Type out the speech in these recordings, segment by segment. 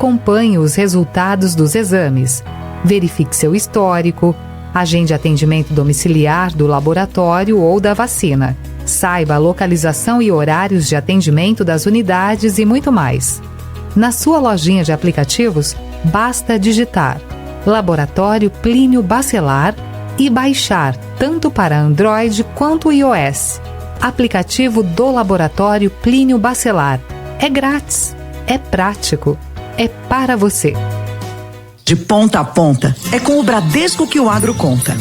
Acompanhe os resultados dos exames. Verifique seu histórico. Agende atendimento domiciliar do laboratório ou da vacina. Saiba a localização e horários de atendimento das unidades e muito mais. Na sua lojinha de aplicativos, basta digitar Laboratório Plínio Bacelar e baixar tanto para Android quanto iOS. Aplicativo do Laboratório Plínio Bacelar. É grátis, é prático, é para você. De ponta a ponta, é com o Bradesco que o agro conta.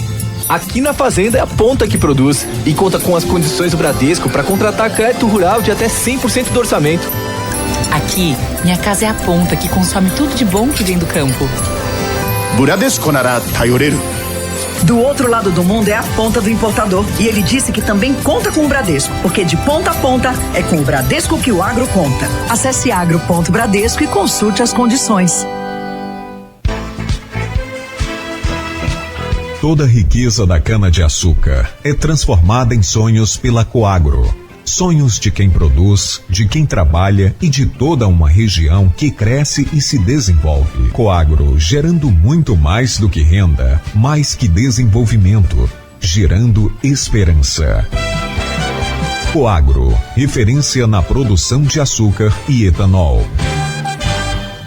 Aqui na Fazenda é a ponta que produz e conta com as condições do Bradesco para contratar crédito rural de até 100% do orçamento. Aqui, minha casa é a ponta que consome tudo de bom que vem do campo. Bradesco nara tayoreru. Do outro lado do mundo é a ponta do importador. E ele disse que também conta com o Bradesco, porque de ponta a ponta é com o Bradesco que o agro conta. Acesse agro.bradesco e consulte as condições. Toda a riqueza da cana-de-açúcar é transformada em sonhos pela Coagro. Sonhos de quem produz, de quem trabalha e de toda uma região que cresce e se desenvolve. Coagro, gerando muito mais do que renda, mais que desenvolvimento, gerando esperança. Coagro, referência na produção de açúcar e etanol.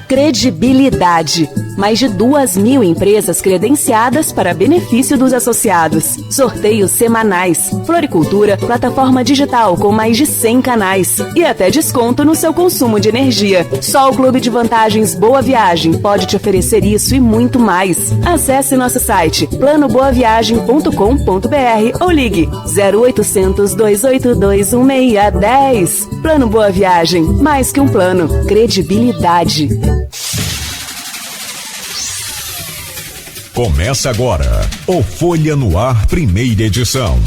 Credibilidade. Mais de 2.000 empresas credenciadas para benefício dos associados. Sorteios semanais. Floricultura, plataforma digital com mais de 100 canais. E até desconto no seu consumo de energia. Só o Clube de Vantagens Boa Viagem pode te oferecer isso e muito mais. Acesse nosso site planoboaviagem.com.br ou ligue 0800 282 1610. Plano Boa Viagem. Mais que um plano. Credibilidade. Começa agora o Folha no Ar, primeira edição.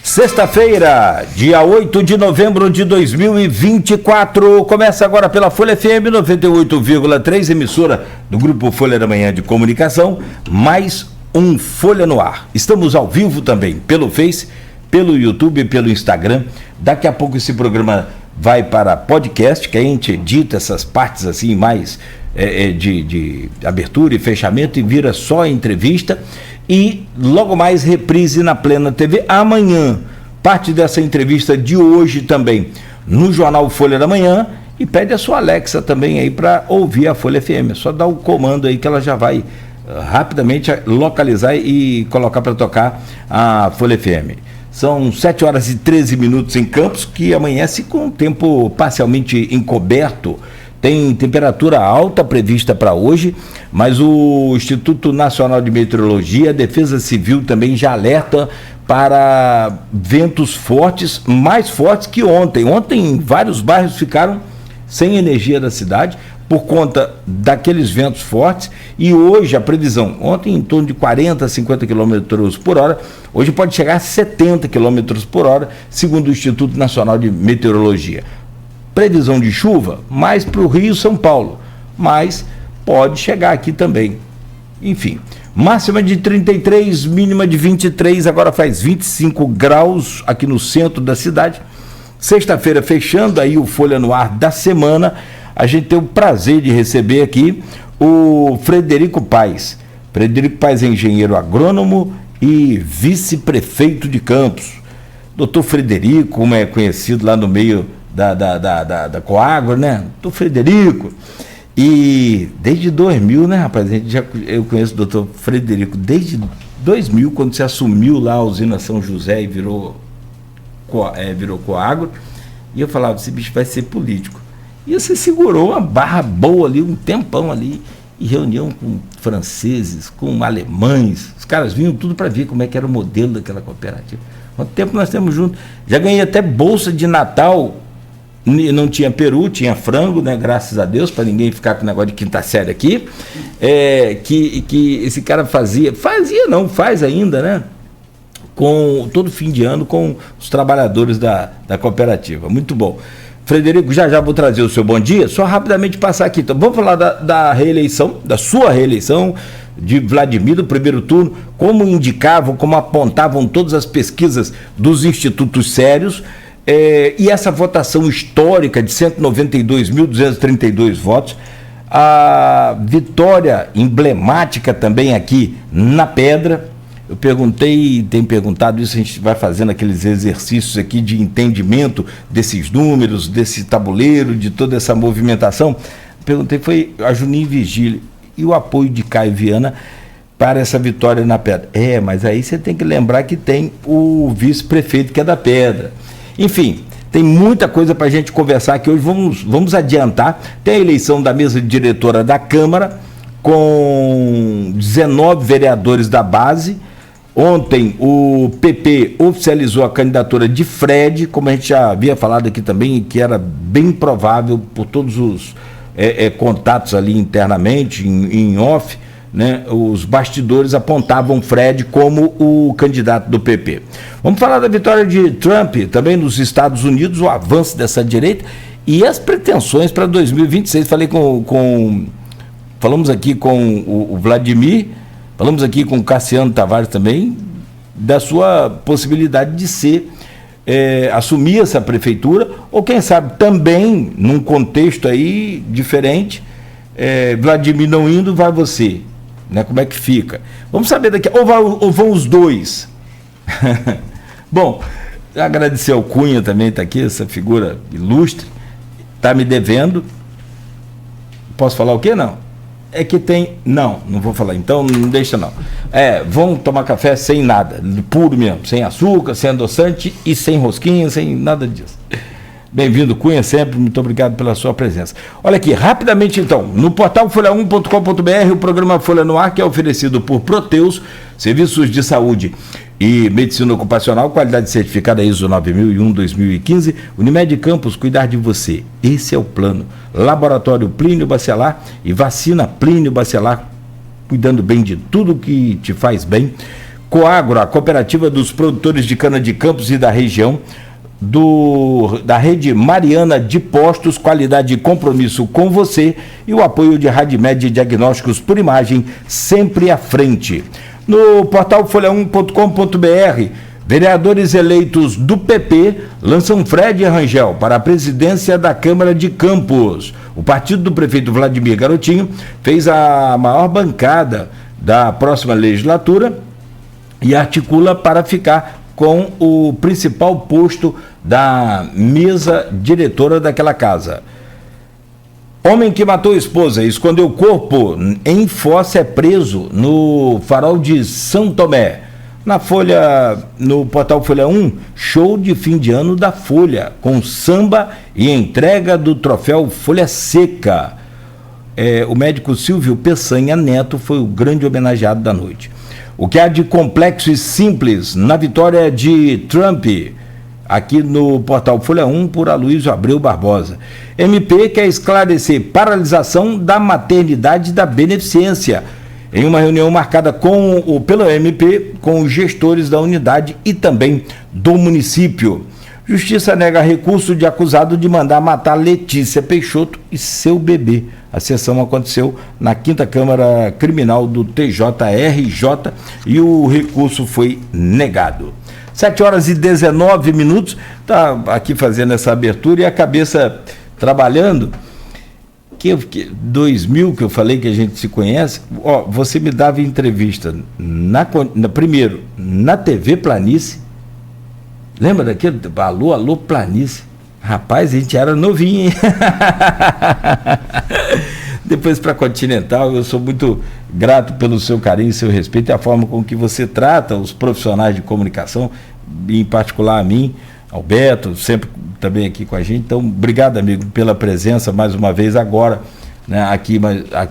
Sexta-feira, dia 8 de novembro de 2024, começa agora pela Folha FM 98,3, emissora do Grupo Folha da Manhã de Comunicação, mais um Folha no Ar. Estamos ao vivo também pelo Face, pelo YouTube, pelo Instagram. Daqui a pouco esse programa vai para podcast, que a gente edita essas partes assim mais de abertura e fechamento e vira só entrevista. E logo mais reprise na Plena TV amanhã, parte dessa entrevista de hoje também no jornal Folha da Manhã, e pede a sua Alexa também aí para ouvir a Folha FM, é só dar o comando aí que ela já vai rapidamente localizar e colocar para tocar a Folha FM. São 7 horas e 13 minutos em Campos, que amanhece com o tempo parcialmente encoberto. Tem temperatura alta prevista para hoje, mas o Instituto Nacional de Meteorologia, a Defesa Civil também já alerta para ventos fortes, mais fortes que ontem. Ontem vários bairros ficaram sem energia da cidade, por conta daqueles ventos fortes, e hoje a previsão, ontem em torno de 40 a 50 km por hora, hoje pode chegar a 70 km por hora, segundo o Instituto Nacional de Meteorologia. Previsão de chuva mais para o Rio e São Paulo, mas pode chegar aqui também. Enfim, máxima de 33, mínima de 23, agora faz 25 graus aqui no centro da cidade. Sexta-feira fechando aí o Folha no Ar da semana, a gente tem o prazer de receber aqui o Frederico Paes. Frederico Paes é engenheiro agrônomo e vice-prefeito de Campos. Doutor Frederico, como é conhecido lá no meio da Coagro, né? Doutor Frederico. E desde 2000, né, rapaz? Eu conheço o doutor Frederico desde 2000, quando você assumiu lá a usina São José e virou Coagro. E eu falava, esse bicho vai ser político. E você segurou uma barra boa ali, um tempão ali, em reunião com franceses, com alemães. Os caras vinham tudo para ver como é que era o modelo daquela cooperativa. Quanto tempo nós temos juntos? Já ganhei até bolsa de Natal. Não tinha peru, tinha frango, né? Graças a Deus, para ninguém ficar com o negócio de quinta série aqui. Que esse cara faz ainda, né? Com todo fim de ano com os trabalhadores da cooperativa. Muito bom. Frederico, já vou trazer o seu bom dia, só rapidamente passar aqui. Então, vamos falar da reeleição, da sua reeleição, de Vladimir, do primeiro turno, como indicavam, como apontavam todas as pesquisas dos institutos sérios, e essa votação histórica de 192.232 votos, a vitória emblemática também aqui na Pedra. Eu perguntei, tenho perguntado isso, a gente vai fazendo aqueles exercícios aqui de entendimento desses números, desse tabuleiro, de toda essa movimentação. Perguntei, foi a Juninho Vigílio e o apoio de Caio Viana para essa vitória na Pedra. Mas aí você tem que lembrar que tem o vice-prefeito que é da Pedra. Enfim, tem muita coisa para a gente conversar aqui hoje, vamos adiantar. Tem a eleição da mesa diretora da Câmara, com 19 vereadores da base. Ontem o PP oficializou a candidatura de Fred, como a gente já havia falado aqui também, que era bem provável por todos os contatos ali internamente, em off, né? Os bastidores apontavam Fred como o candidato do PP. Vamos falar da vitória de Trump também nos Estados Unidos, o avanço dessa direita e as pretensões para 2026. Falamos aqui com o Vladimir, falamos aqui com o Cassiano Tavares também, da sua possibilidade de assumir essa prefeitura, ou quem sabe também, num contexto aí diferente, Vladimir não indo, vai você, né? Como é que fica? Vamos saber daqui, ou vão os dois? Bom, agradecer ao Cunha também, está aqui, essa figura ilustre, está me devendo. Posso falar o quê? Não. É que tem... Não vou falar, então não deixa não. Vão tomar café sem nada, puro mesmo, sem açúcar, sem adoçante e sem rosquinha, sem nada disso. Bem-vindo, Cunha, sempre, muito obrigado pela sua presença. Olha aqui, rapidamente então, no portal folha1.com.br, o programa Folha no Ar, que é oferecido por Proteus, serviços de saúde e medicina ocupacional, qualidade certificada ISO 9001-2015, Unimed Campos, cuidar de você, esse é o plano. Laboratório Plínio Bacelar e vacina Plínio Bacelar, cuidando bem de tudo que te faz bem. Coagro, a cooperativa dos produtores de cana de Campos e da região, da rede Mariana de Postos, qualidade e compromisso com você, e o apoio de Radmed Diagnósticos por Imagem, sempre à frente. No portal folha1.com.br, vereadores eleitos do PP lançam Fred Rangel para a presidência da Câmara de Campos. O partido do prefeito Vladimir Garotinho fez a maior bancada da próxima legislatura e articula para ficar com o principal posto da mesa diretora daquela casa. Homem que matou a esposa e escondeu o corpo em fossa é preso no Farol de São Tomé. No portal Folha 1, show de fim de ano da Folha, com samba e entrega do troféu Folha Seca. O médico Silvio Peçanha Neto foi o grande homenageado da noite. O que há de complexo e simples na vitória de Trump? aqui no portal Folha 1 por Aloysio Abreu Barbosa. MP quer esclarecer paralisação da maternidade da beneficência. Em uma reunião marcada pelo MP com os gestores da unidade e também do município. Justiça nega recurso de acusado de mandar matar Letícia Peixoto e seu bebê. A sessão aconteceu na 5ª Câmara Criminal do TJRJ e o recurso foi negado. 7h19, está aqui fazendo essa abertura e a cabeça trabalhando. 2000 que eu falei que a gente se conhece, você me dava entrevista primeiro na TV Planície. Lembra daquele? Alô, Planície. Rapaz, a gente era novinho, hein? Depois para Continental, eu sou muito grato pelo seu carinho e seu respeito e a forma com que você trata os profissionais de comunicação, em particular a mim, ao Beto, sempre também aqui com a gente. Então, obrigado, amigo, pela presença mais uma vez agora, né, aqui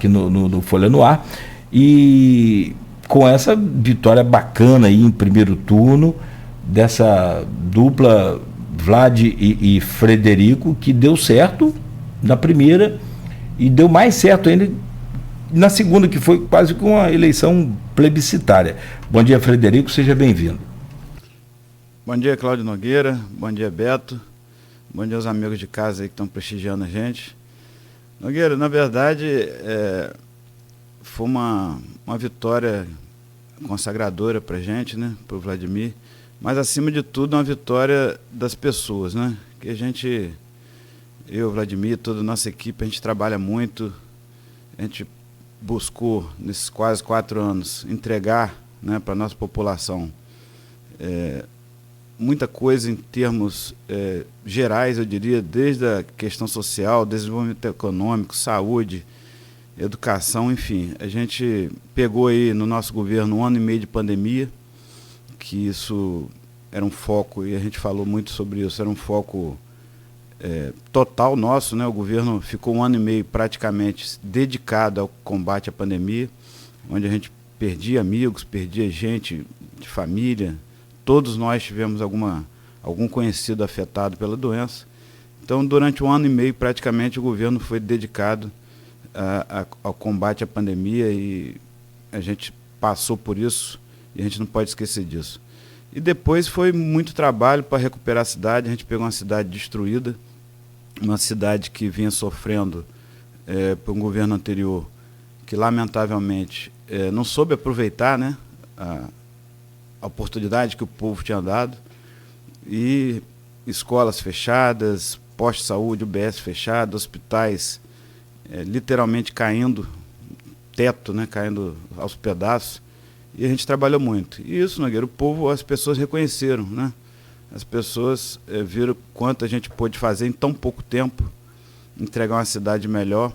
no Folha no Ar. E com essa vitória bacana aí em primeiro turno, dessa dupla Vlad e Frederico, que deu certo na primeira e deu mais certo ainda na segunda, que foi quase que uma eleição plebiscitária. Bom dia, Frederico, seja bem-vindo. Bom dia, Cláudio Nogueira, bom dia, Beto, bom dia aos amigos de casa aí que estão prestigiando a gente. Nogueira, na verdade, foi uma vitória consagradora para a gente, né, para o Vladimir, mas acima de tudo uma vitória das pessoas, né, que a gente, eu, Vladimir, toda a nossa equipe, a gente trabalha muito, a gente buscou nesses quase 4 anos entregar, né, para a nossa população muita coisa em termos gerais, eu diria, desde a questão social, desenvolvimento econômico, saúde, educação, enfim. A gente pegou aí no nosso governo 1 ano e meio de pandemia, que isso era um foco, e a gente falou muito sobre isso, era um foco total nosso, né? O governo ficou 1 ano e meio praticamente dedicado ao combate à pandemia, onde a gente perdia amigos, perdia gente de família. Todos nós tivemos algum conhecido afetado pela doença. Então, durante 1 ano e meio, praticamente, o governo foi dedicado ao combate à pandemia e a gente passou por isso e a gente não pode esquecer disso. E depois foi muito trabalho para recuperar a cidade. A gente pegou uma cidade destruída, uma cidade que vinha sofrendo por um governo anterior que, lamentavelmente, não soube aproveitar, né, a oportunidade que o povo tinha dado, e escolas fechadas, postos de saúde, UBS fechado, hospitais literalmente caindo, teto, né, caindo aos pedaços, e a gente trabalhou muito. E isso, Nogueira, as pessoas reconheceram, né? As pessoas viram quanto a gente pôde fazer em tão pouco tempo, entregar uma cidade melhor,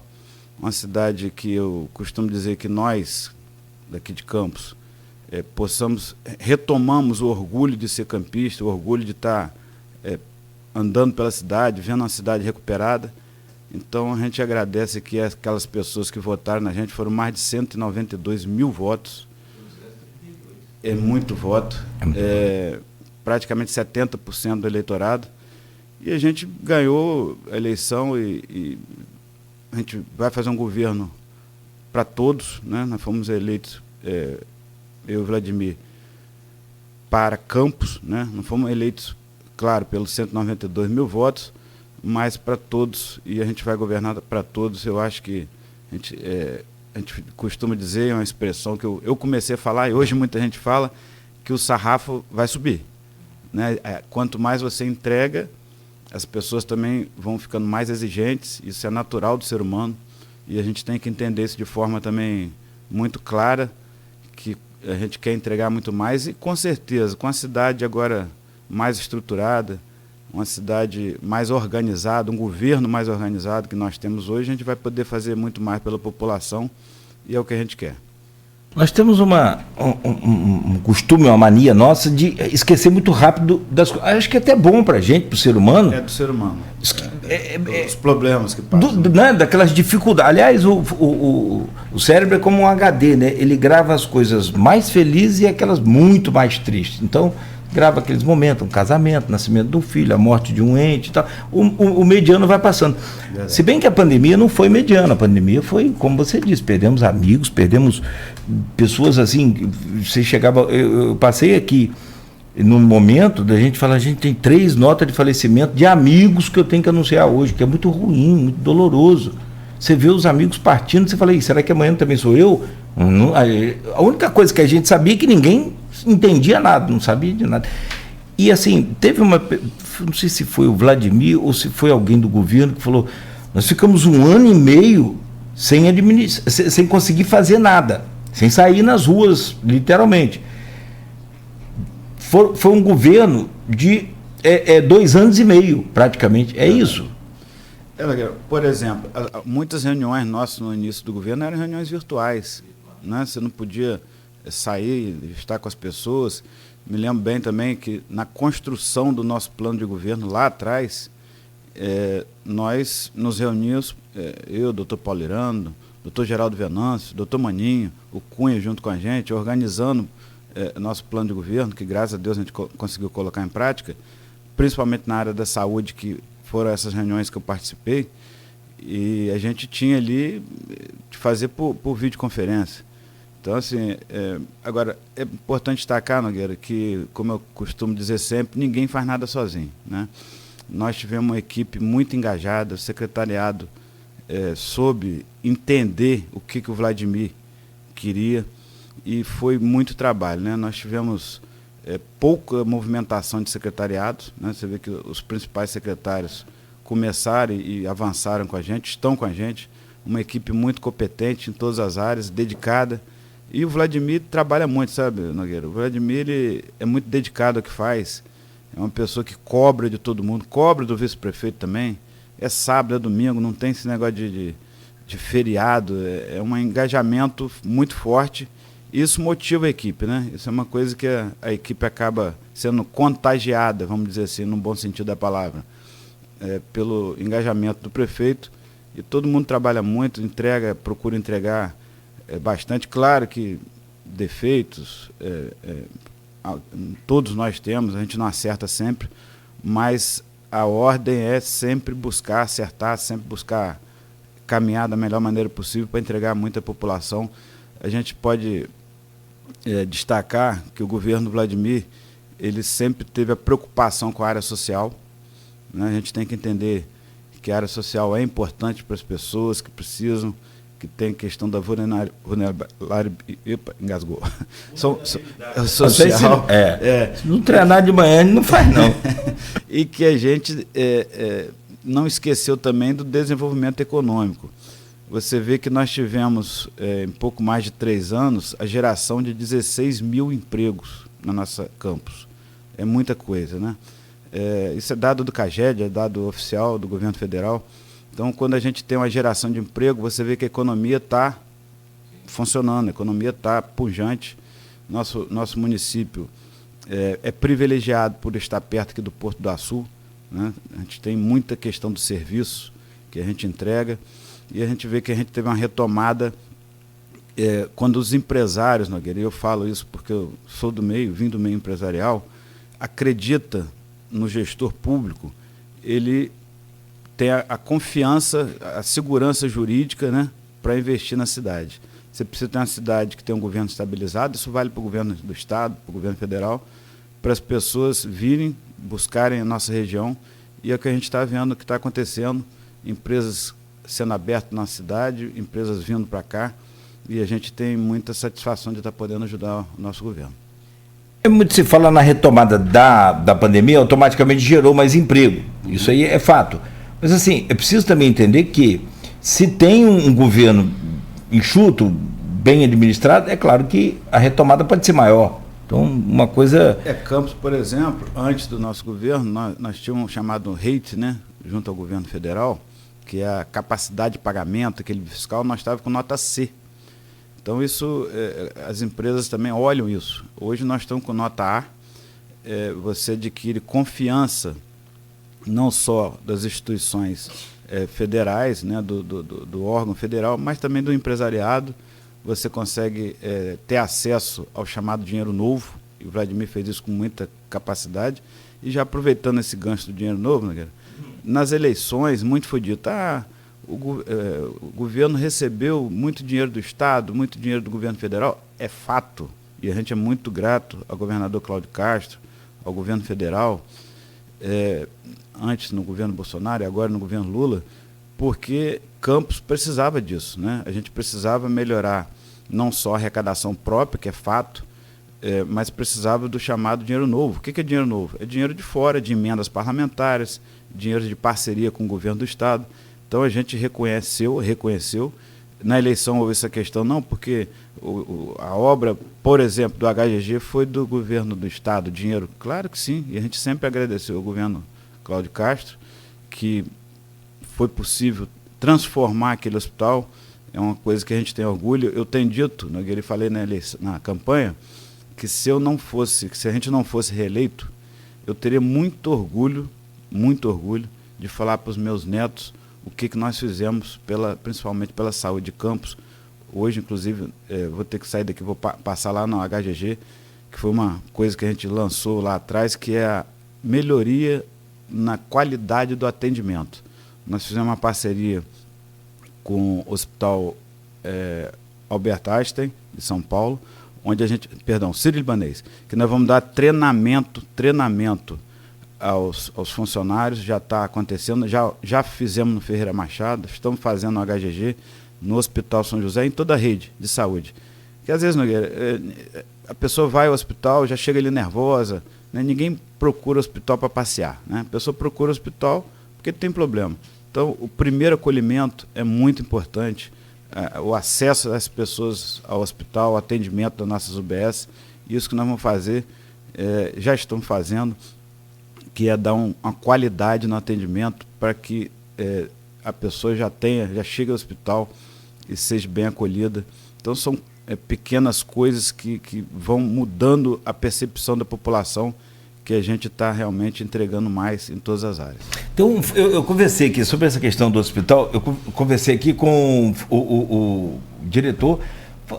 uma cidade que eu costumo dizer que nós, daqui de Campos, retomamos o orgulho de ser campista, o orgulho de estar andando pela cidade, vendo uma cidade recuperada. Então a gente agradece aqui aquelas pessoas que votaram na gente, foram mais de 192 mil votos. É muito voto, praticamente 70% do eleitorado. E a gente ganhou a eleição e a gente vai fazer um governo para todos, né? Nós fomos eleitos, eu e o Vladimir, para Campos, né? Não fomos eleitos, claro, pelos 192 mil votos, mas para todos, e a gente vai governar para todos. Eu acho que a gente costuma dizer, é uma expressão que eu comecei a falar, e hoje muita gente fala, que o sarrafo vai subir, né? Quanto mais você entrega, as pessoas também vão ficando mais exigentes, isso é natural do ser humano, e a gente tem que entender isso de forma também muito clara, que a gente quer entregar muito mais, e com certeza, com a cidade agora mais estruturada, uma cidade mais organizada, um governo mais organizado que nós temos hoje, a gente vai poder fazer muito mais pela população, e é o que a gente quer. Nós temos um costume, uma mania nossa de esquecer muito rápido das coisas. Acho que é até bom para a gente, para o ser humano. É do ser humano. Os problemas que passam. Né, daquelas dificuldades. Aliás, o cérebro é como um HD, né? Ele grava as coisas mais felizes e aquelas muito mais tristes. Então, grava aqueles momentos, um casamento, nascimento de um filho, a morte de um ente e tal. O mediano vai passando. Se bem que a pandemia não foi mediana, a pandemia foi, como você disse, perdemos amigos, perdemos pessoas assim, você chegava, eu passei aqui num momento da gente falar, a gente tem 3 notas de falecimento de amigos que eu tenho que anunciar hoje, que é muito ruim, muito doloroso. Você vê os amigos partindo, você fala, será que amanhã também sou eu? A única coisa que a gente sabia é que ninguém entendia nada, não sabia de nada. E assim, teve não sei se foi o Vladimir ou se foi alguém do governo que falou, nós ficamos 1 ano e meio sem conseguir fazer nada, sem sair nas ruas, literalmente. Foi um governo de 2 anos e meio, praticamente, é isso. Por exemplo, muitas reuniões nossas no início do governo eram reuniões virtuais, né? Você não podia sair, estar com as pessoas. Me lembro bem também que na construção do nosso plano de governo, lá atrás, nós nos reunimos, eu, doutor Paulo Irando, doutor Geraldo Venâncio, doutor Maninho, o Cunha junto com a gente, organizando nosso plano de governo, que graças a Deus a gente conseguiu colocar em prática, principalmente na área da saúde, que foram essas reuniões que eu participei, e a gente tinha ali de fazer por videoconferência. Então, assim, agora, é importante destacar, Nogueira, que, como eu costumo dizer sempre, ninguém faz nada sozinho, né? Nós tivemos uma equipe muito engajada, o secretariado soube entender o que o Vladimir queria, e foi muito trabalho, né? Nós tivemos pouca movimentação de secretariados, né? Você vê que os principais secretários começaram e avançaram com a gente, estão com a gente, uma equipe muito competente em todas as áreas, dedicada. E o Vladimir trabalha muito, sabe, Nogueira? O Vladimir, ele é muito dedicado ao que faz, é uma pessoa que cobra de todo mundo, cobra do vice-prefeito também, é sábado, é domingo, não tem esse negócio de feriado, é um engajamento muito forte, e isso motiva a equipe, né? Isso é uma coisa que a equipe acaba sendo contagiada, vamos dizer assim, no bom sentido da palavra, pelo engajamento do prefeito, e todo mundo trabalha muito, procura entregar bastante. Claro que defeitos todos nós temos, a gente não acerta sempre, mas a ordem é sempre buscar acertar, sempre buscar caminhar da melhor maneira possível para entregar a muita população. A gente pode destacar que o governo do Vladimir, ele sempre teve a preocupação com a área social, né? A gente tem que entender que a área social é importante para as pessoas que precisam, que tem questão da vulnerabilidade. Epa, engasgou. Social. Se não treinar de manhã, ele não faz, não. E que a gente não esqueceu também do desenvolvimento econômico. Você vê que nós tivemos, em pouco mais de 3 anos, a geração de 16 mil empregos na nossa campus. É muita coisa, né? Isso é dado do CAGED, é dado oficial do governo federal. Então, quando a gente tem uma geração de emprego, você vê que a economia está funcionando, a economia está pujante. Nosso município é privilegiado por estar perto aqui do Porto do Açu, né? A gente tem muita questão do serviço que a gente entrega, e a gente vê que a gente teve uma retomada quando os empresários, Nogueira, e eu falo isso porque eu sou do meio, vim do meio empresarial, acredita no gestor público, ele tem a confiança, a segurança jurídica, né, para investir na cidade. Você precisa ter uma cidade que tem um governo estabilizado, isso vale para o governo do Estado, para o governo federal, para as pessoas virem, buscarem a nossa região, e é o que a gente está vendo que está acontecendo, empresas sendo abertas na cidade, empresas vindo para cá, e a gente tem muita satisfação de estar podendo ajudar o nosso governo. Muito se fala na retomada da pandemia, automaticamente gerou mais emprego, isso aí é fato. Mas assim, é preciso também entender que se tem um governo enxuto, bem administrado, é claro que a retomada pode ser maior. Então, uma coisa... Campos, por exemplo, antes do nosso governo, nós tínhamos um chamado REIT, né, junto ao governo federal, que é a capacidade de pagamento, aquele fiscal, nós estávamos com nota C. Então, isso, as empresas também olham isso. Hoje nós estamos com nota A, você adquire confiança, não só das instituições federais, né, do órgão federal, mas também do empresariado. Você consegue ter acesso ao chamado dinheiro novo, e o Vladimir fez isso com muita capacidade. E já aproveitando esse gancho do dinheiro novo, né, nas eleições, muito foi dito, o governo recebeu muito dinheiro do Estado, muito dinheiro do governo federal. É fato, e a gente é muito grato ao governador Cláudio Castro, ao governo federal, antes no governo Bolsonaro e agora no governo Lula, porque Campos precisava disso, né? A gente precisava melhorar não só a arrecadação própria, que é fato, mas precisava do chamado dinheiro novo. O que é dinheiro novo? É dinheiro de fora, de emendas parlamentares, dinheiro de parceria com o governo do Estado. Então a gente reconheceu. Na eleição houve essa questão, não, porque a obra, por exemplo, do HGG foi do governo do Estado, dinheiro. Claro que sim, e a gente sempre agradeceu ao governo Cláudio Castro, que foi possível transformar aquele hospital. É uma coisa que a gente tem orgulho. Eu tenho dito, Nogueira, falei na campanha, que se a gente não fosse reeleito, eu teria muito orgulho de falar para os meus netos o que nós fizemos, principalmente pela saúde de Campos. Hoje, inclusive, vou ter que sair daqui, vou passar lá no HGG, que foi uma coisa que a gente lançou lá atrás, que é a melhoria na qualidade do atendimento. Nós fizemos uma parceria com o Hospital Albert Einstein, de São Paulo, onde Sírio-Libanês, que nós vamos dar treinamento aos funcionários, já está acontecendo, já fizemos no Ferreira Machado, estamos fazendo no HGG, no Hospital São José, em toda a rede de saúde. Porque às vezes, Nogueira, a pessoa vai ao hospital, já chega ali nervosa, né? Ninguém procura hospital para passear, né? A pessoa procura hospital porque tem problema. Então, o primeiro acolhimento é muito importante, o acesso das pessoas ao hospital, o atendimento das nossas UBS, isso que nós vamos fazer, já estamos fazendo, que é dar uma qualidade no atendimento para que a pessoa já chegue ao hospital e seja bem acolhida. Então, são pequenas coisas que vão mudando a percepção da população, que a gente está realmente entregando mais em todas as áreas. Então, eu conversei aqui sobre essa questão do hospital, eu conversei aqui com o diretor,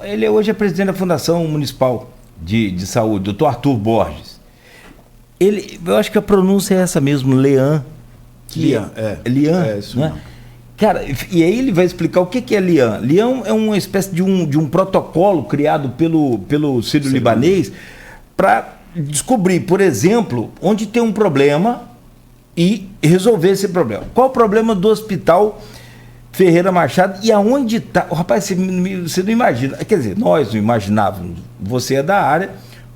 ele hoje é presidente da Fundação Municipal de Saúde, doutor Arthur Borges. Eu acho que a pronúncia é essa mesmo, Lian. Lian, Lian, isso né? mesmo. Cara, e aí ele vai explicar o que é Lian. Lian é uma espécie de um protocolo criado pelo Sírio-Libanês para descobrir, por exemplo, onde tem um problema e resolver esse problema. Qual o problema do Hospital Ferreira Machado e aonde está? Rapaz, você não imagina, quer dizer, nós não imaginávamos, você é da área,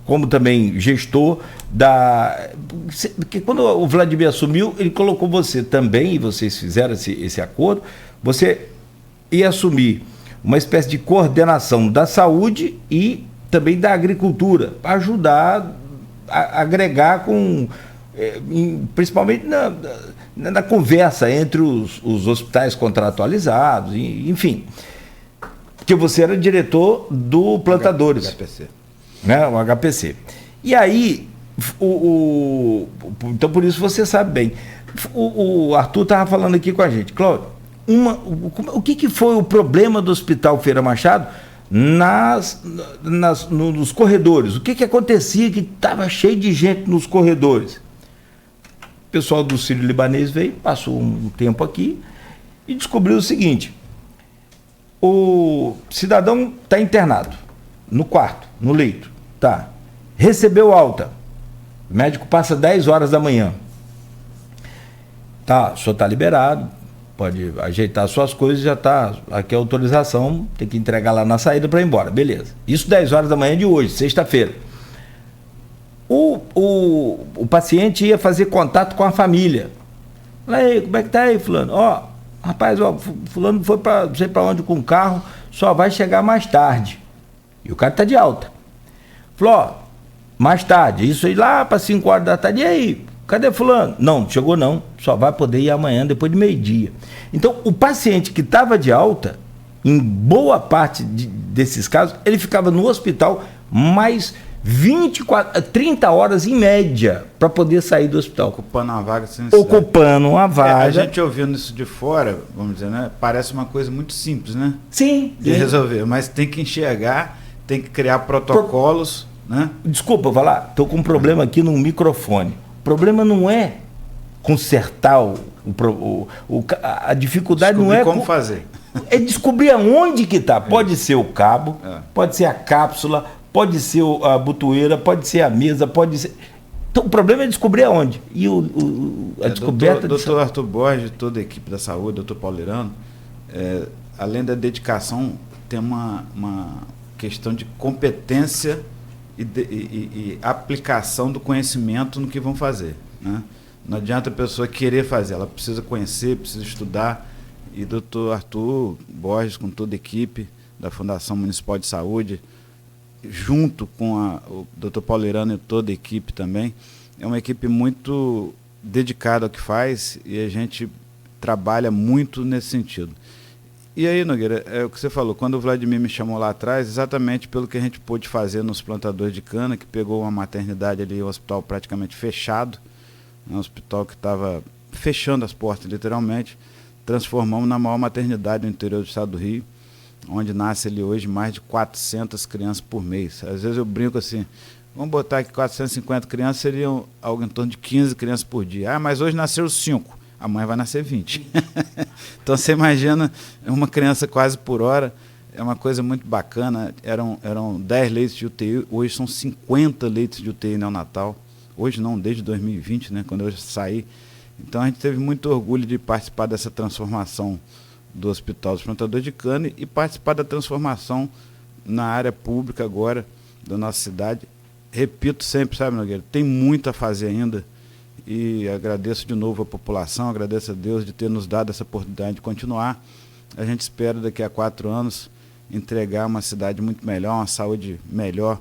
como também gestor porque quando o Vladimir assumiu, ele colocou você também, e vocês fizeram esse acordo, você ia assumir uma espécie de coordenação da saúde e também da agricultura, para ajudar a agregar principalmente na conversa entre os hospitais contratualizados, então porque você era diretor do Plantadores. HPC. Né, o HPC. E aí, então por isso você sabe bem. O Arthur estava falando aqui com a gente, Cláudio, o que foi o problema do Hospital Ferreira Machado nos corredores? O que acontecia que estava cheio de gente nos corredores? O pessoal do Sírio-Libanês veio, passou um tempo aqui e descobriu o seguinte: o cidadão está internado no quarto, no leito, tá? Recebeu alta, o médico passa 10 horas da manhã, tá, o senhor está liberado, pode ajeitar suas coisas, já está aqui a autorização, tem que entregar lá na saída para ir embora, beleza. Isso 10 horas da manhã de hoje, sexta-feira. O paciente ia fazer contato com a família. Aí, como é que tá aí, fulano? Rapaz, fulano foi para não sei para onde com o carro, só vai chegar mais tarde. E o cara tá de alta. Falou, mais tarde, isso aí lá para 5 horas da tarde, e aí? Cadê fulano? Não, chegou não, só vai poder ir amanhã depois de meio-dia. Então, o paciente que estava de alta, em boa parte desses casos, ele ficava no hospital mais 30 horas em média para poder sair do hospital. Ocupando uma vaga sem necessidade. Ocupando uma vaga. A gente ouvindo isso de fora, vamos dizer, né? Parece uma coisa muito simples, né? Sim. De resolver, mas tem que enxergar, tem que criar protocolos, né? Desculpa, eu vou falar, estou com um problema aqui no microfone. O problema não é consertar a dificuldade Descobrir não é como fazer. É descobrir aonde que está. Pode ser o cabo, pode ser a cápsula, pode ser a botoeira, pode ser a mesa, pode ser... Então o problema é descobrir aonde. E a descoberta... Doutor Arthur Borges, toda a equipe da saúde, doutor Paulerano, além da dedicação, tem uma questão de competência e aplicação do conhecimento no que vão fazer, né? Não adianta a pessoa querer fazer, ela precisa conhecer, precisa estudar. E doutor Arthur Borges, com toda a equipe da Fundação Municipal de Saúde, junto com o doutor Paulerano e toda a equipe também, é uma equipe muito dedicada ao que faz e a gente trabalha muito nesse sentido. E aí, Nogueira, é o que você falou, quando o Vladimir me chamou lá atrás, exatamente pelo que a gente pôde fazer nos plantadores de cana, que pegou uma maternidade ali, um hospital praticamente fechado, um hospital que estava fechando as portas, literalmente, transformamos na maior maternidade do interior do estado do Rio, onde nasce ali hoje mais de 400 crianças por mês. Às vezes eu brinco assim, vamos botar aqui 450 crianças, seriam algo em torno de 15 crianças por dia. Ah, mas hoje nasceram 5, a mãe vai nascer 20. Então você imagina uma criança quase por hora, é uma coisa muito bacana. Eram 10 leitos de UTI, hoje são 50 leitos de UTI neonatal. Hoje não, desde 2020, né, quando eu saí. Então a gente teve muito orgulho de participar dessa transformação do Hospital dos Plantadores de Cana e participar da transformação na área pública agora da nossa cidade. Repito sempre, sabe, Nogueira, tem muito a fazer ainda e agradeço de novo a população, agradeço a Deus de ter nos dado essa oportunidade de continuar. A gente espera daqui a 4 anos entregar uma cidade muito melhor, uma saúde melhor.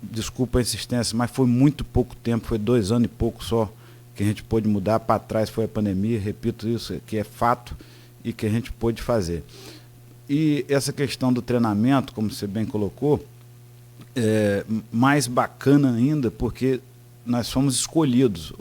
Desculpa a insistência, mas foi muito pouco tempo, foi 2 anos e pouco só que a gente pôde mudar. Para trás foi a pandemia, repito isso, que é fato e que a gente pôde fazer. E essa questão do treinamento, como você bem colocou, é mais bacana ainda, porque nós fomos escolhidos.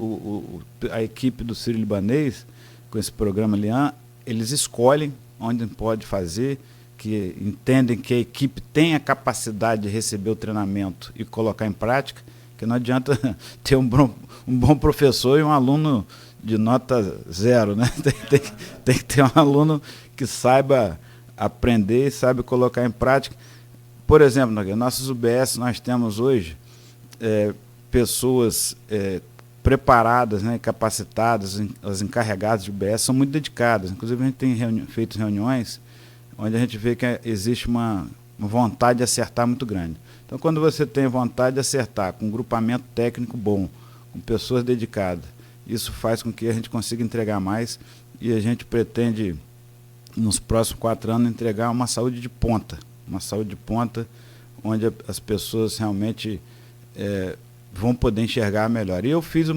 A equipe do Sírio-Libanês, com esse programa Lian, eles escolhem onde pode fazer, que entendem que a equipe tem a capacidade de receber o treinamento e colocar em prática, que não adianta ter um bom professor e um aluno de nota 0, né? Tem que ter um aluno que saiba aprender e saiba colocar em prática. Por exemplo, nossos UBS, nós temos hoje pessoas preparadas, né, capacitadas, as encarregadas de UBS são muito dedicadas. Inclusive a gente tem feito reuniões onde a gente vê que existe uma vontade de acertar muito grande. Então, quando você tem vontade de acertar, com um grupamento técnico bom, com pessoas dedicadas, isso faz com que a gente consiga entregar mais e a gente pretende, nos próximos 4 anos, entregar uma saúde de ponta, onde as pessoas realmente vão poder enxergar melhor. E eu fiz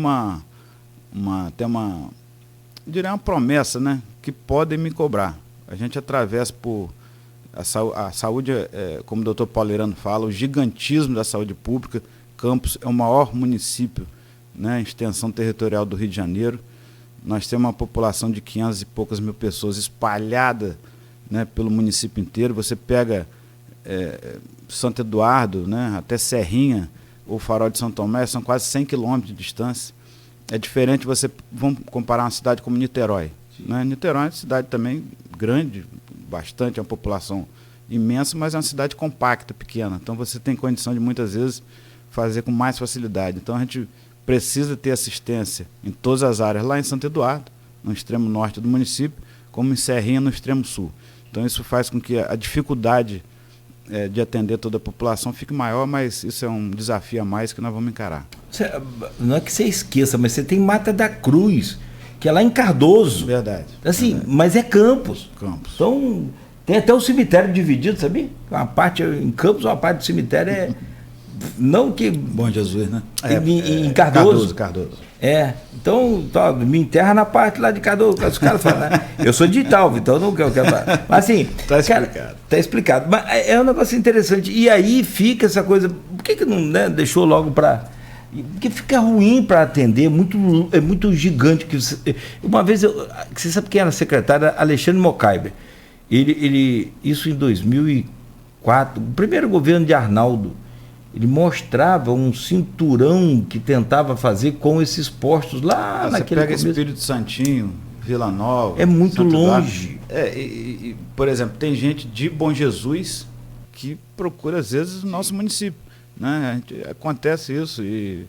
até uma promessa, né, que podem me cobrar. A gente atravessa por... A saúde, como o doutor Paulerano fala, o gigantismo da saúde pública. Campos é o maior município, né, em extensão territorial do Rio de Janeiro. Nós temos uma população de 500 e poucas mil pessoas espalhada, né, pelo município inteiro. Você pega Santo Eduardo, né, até Serrinha, ou Farol de São Tomé, são quase 100 quilômetros de distância. É diferente, vamos comparar uma cidade como Niterói. Né? Niterói é uma cidade também grande, bastante, é uma população imensa, mas é uma cidade compacta, pequena. Então você tem condição de muitas vezes fazer com mais facilidade. Então a gente precisa ter assistência em todas as áreas, lá em Santo Eduardo, no extremo norte do município, como em Serrinha, no extremo sul. Então isso faz com que a dificuldade de atender toda a população fique maior, mas isso é um desafio a mais que nós vamos encarar. Não é que você esqueça, mas você tem Mata da Cruz, que é lá em Cardoso. Verdade. Assim, verdade. Mas é Campos. Campos. Então, tem até o cemitério dividido, sabia? Uma parte em Campos, uma parte do cemitério é... Não que... Bom Jesus, né? Em Cardoso. Cardoso. Então, me enterra na parte lá de Cardoso. Os caras falam, né? Eu sou de Italva, então não quero... Mas assim... Está explicado. Está explicado. Mas é um negócio interessante. E aí fica essa coisa... Por que não, né, deixou logo para... Porque fica ruim para atender, é muito gigante. Uma vez, você sabe quem era secretário? Alexandre Mocaiber. Isso em 2004, o primeiro governo de Arnaldo. ele mostrava um cinturão que tentava fazer com esses postos lá naquele Você pega começo. Espírito Santinho, Vila Nova... É muito Santo longe. Eduardo. Por exemplo, tem gente de Bom Jesus que procura, às vezes, o nosso município. Né? Acontece isso e,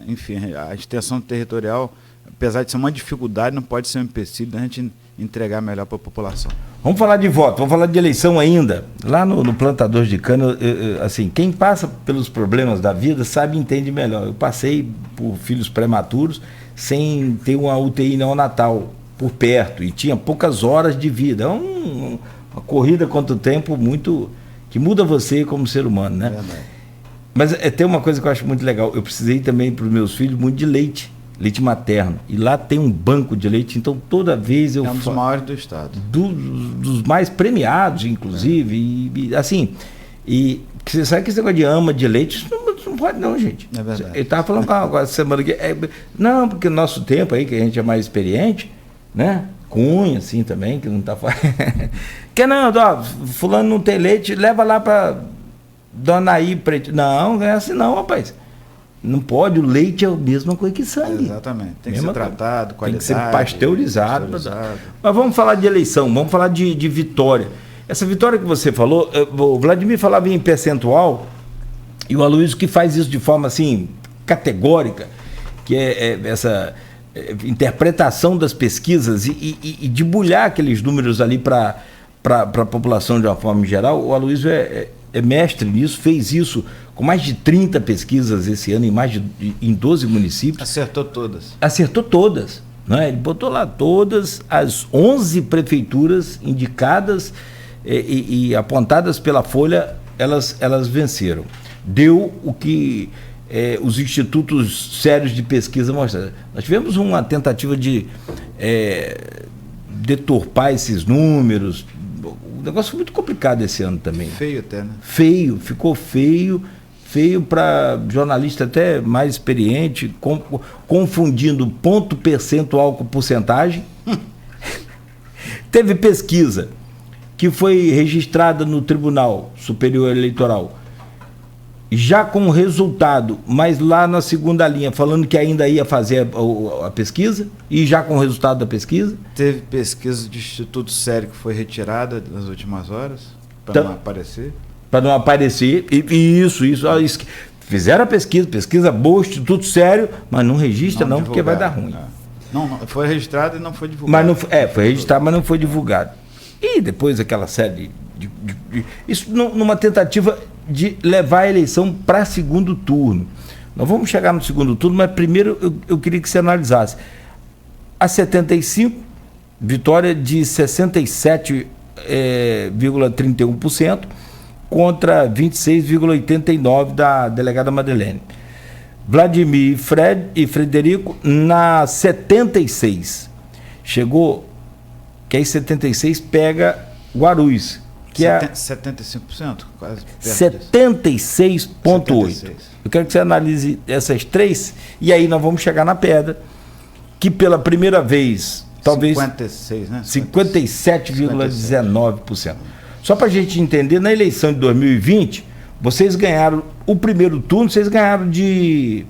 enfim, a extensão territorial, apesar de ser uma dificuldade, não pode ser um empecilho da gente entregar melhor para a população. Vamos falar de voto, vamos falar de eleição ainda. Lá no Plantador de Cana, assim, quem passa pelos problemas da vida sabe e entende melhor. Eu passei por filhos prematuros sem ter uma UTI neonatal por perto e tinha poucas horas de vida. É uma corrida contra o tempo muito que muda você como ser humano, né? Verdade. Mas tem uma coisa que eu acho muito legal. Eu precisei também para os meus filhos muito de leite materno. E lá tem um banco de leite, então toda vez eu... É um dos maiores do estado. Dos mais premiados, inclusive. E assim, e você sabe que esse negócio de ama de leite, isso não pode não, gente. É verdade. Ele estava falando com a semana aqui, não, porque no nosso tempo aí, que a gente é mais experiente, né? Cunha, assim, também, que não tá fazendo. Que não, ó, fulano não tem leite, leva lá para Dona Aí Preto. Não é assim não, rapaz. Não pode, o leite é a mesma coisa que sangue. Exatamente. Tem que ser tratado, qualidade. Tem que ser pasteurizado. Mas vamos falar de eleição, vamos falar de vitória. Essa vitória que você falou, o Vladimir falava em percentual, e o Aloysio que faz isso de forma assim, categórica, que é essa interpretação das pesquisas e debulhar aqueles números ali para a população de uma forma geral. O Aloysio é mestre nisso, fez isso com mais de 30 pesquisas esse ano em 12 municípios. Acertou todas. Né? Ele botou lá todas as 11 prefeituras indicadas e apontadas pela Folha, elas venceram. Deu o que os institutos sérios de pesquisa mostraram. Nós tivemos uma tentativa de deturpar esses números. O negócio foi muito complicado esse ano também. Feio até, né? Feio, ficou feio para jornalista até mais experiente, confundindo ponto percentual com porcentagem. Teve pesquisa que foi registrada no Tribunal Superior Eleitoral, já com o resultado, mas lá na segunda linha, falando que ainda ia fazer a pesquisa, e já com o resultado da pesquisa. Teve pesquisa de Instituto Sério que foi retirada nas últimas horas, para não aparecer. Para não aparecer, isso. Fizeram a pesquisa boa, Instituto Sério, mas não registra não porque vai dar ruim. Não, foi registrado e não foi divulgado. Foi registrado, mas não foi divulgado. E depois aquela série isso numa tentativa de levar a eleição para segundo turno. Nós vamos chegar no segundo turno, mas primeiro eu queria que você analisasse. A 75, vitória de 67,31% contra 26,89% da delegada Madeleine. Vladimir e Frederico na 76. Chegou, que aí 76 pega Guarulhos, que 75%? Quase 76,8%. Eu quero que você analise essas três e aí nós vamos chegar na pedra, que pela primeira vez, talvez 56, né? 57,19%. Só para a gente entender, na eleição de 2020, vocês ganharam o primeiro turno, vocês ganharam de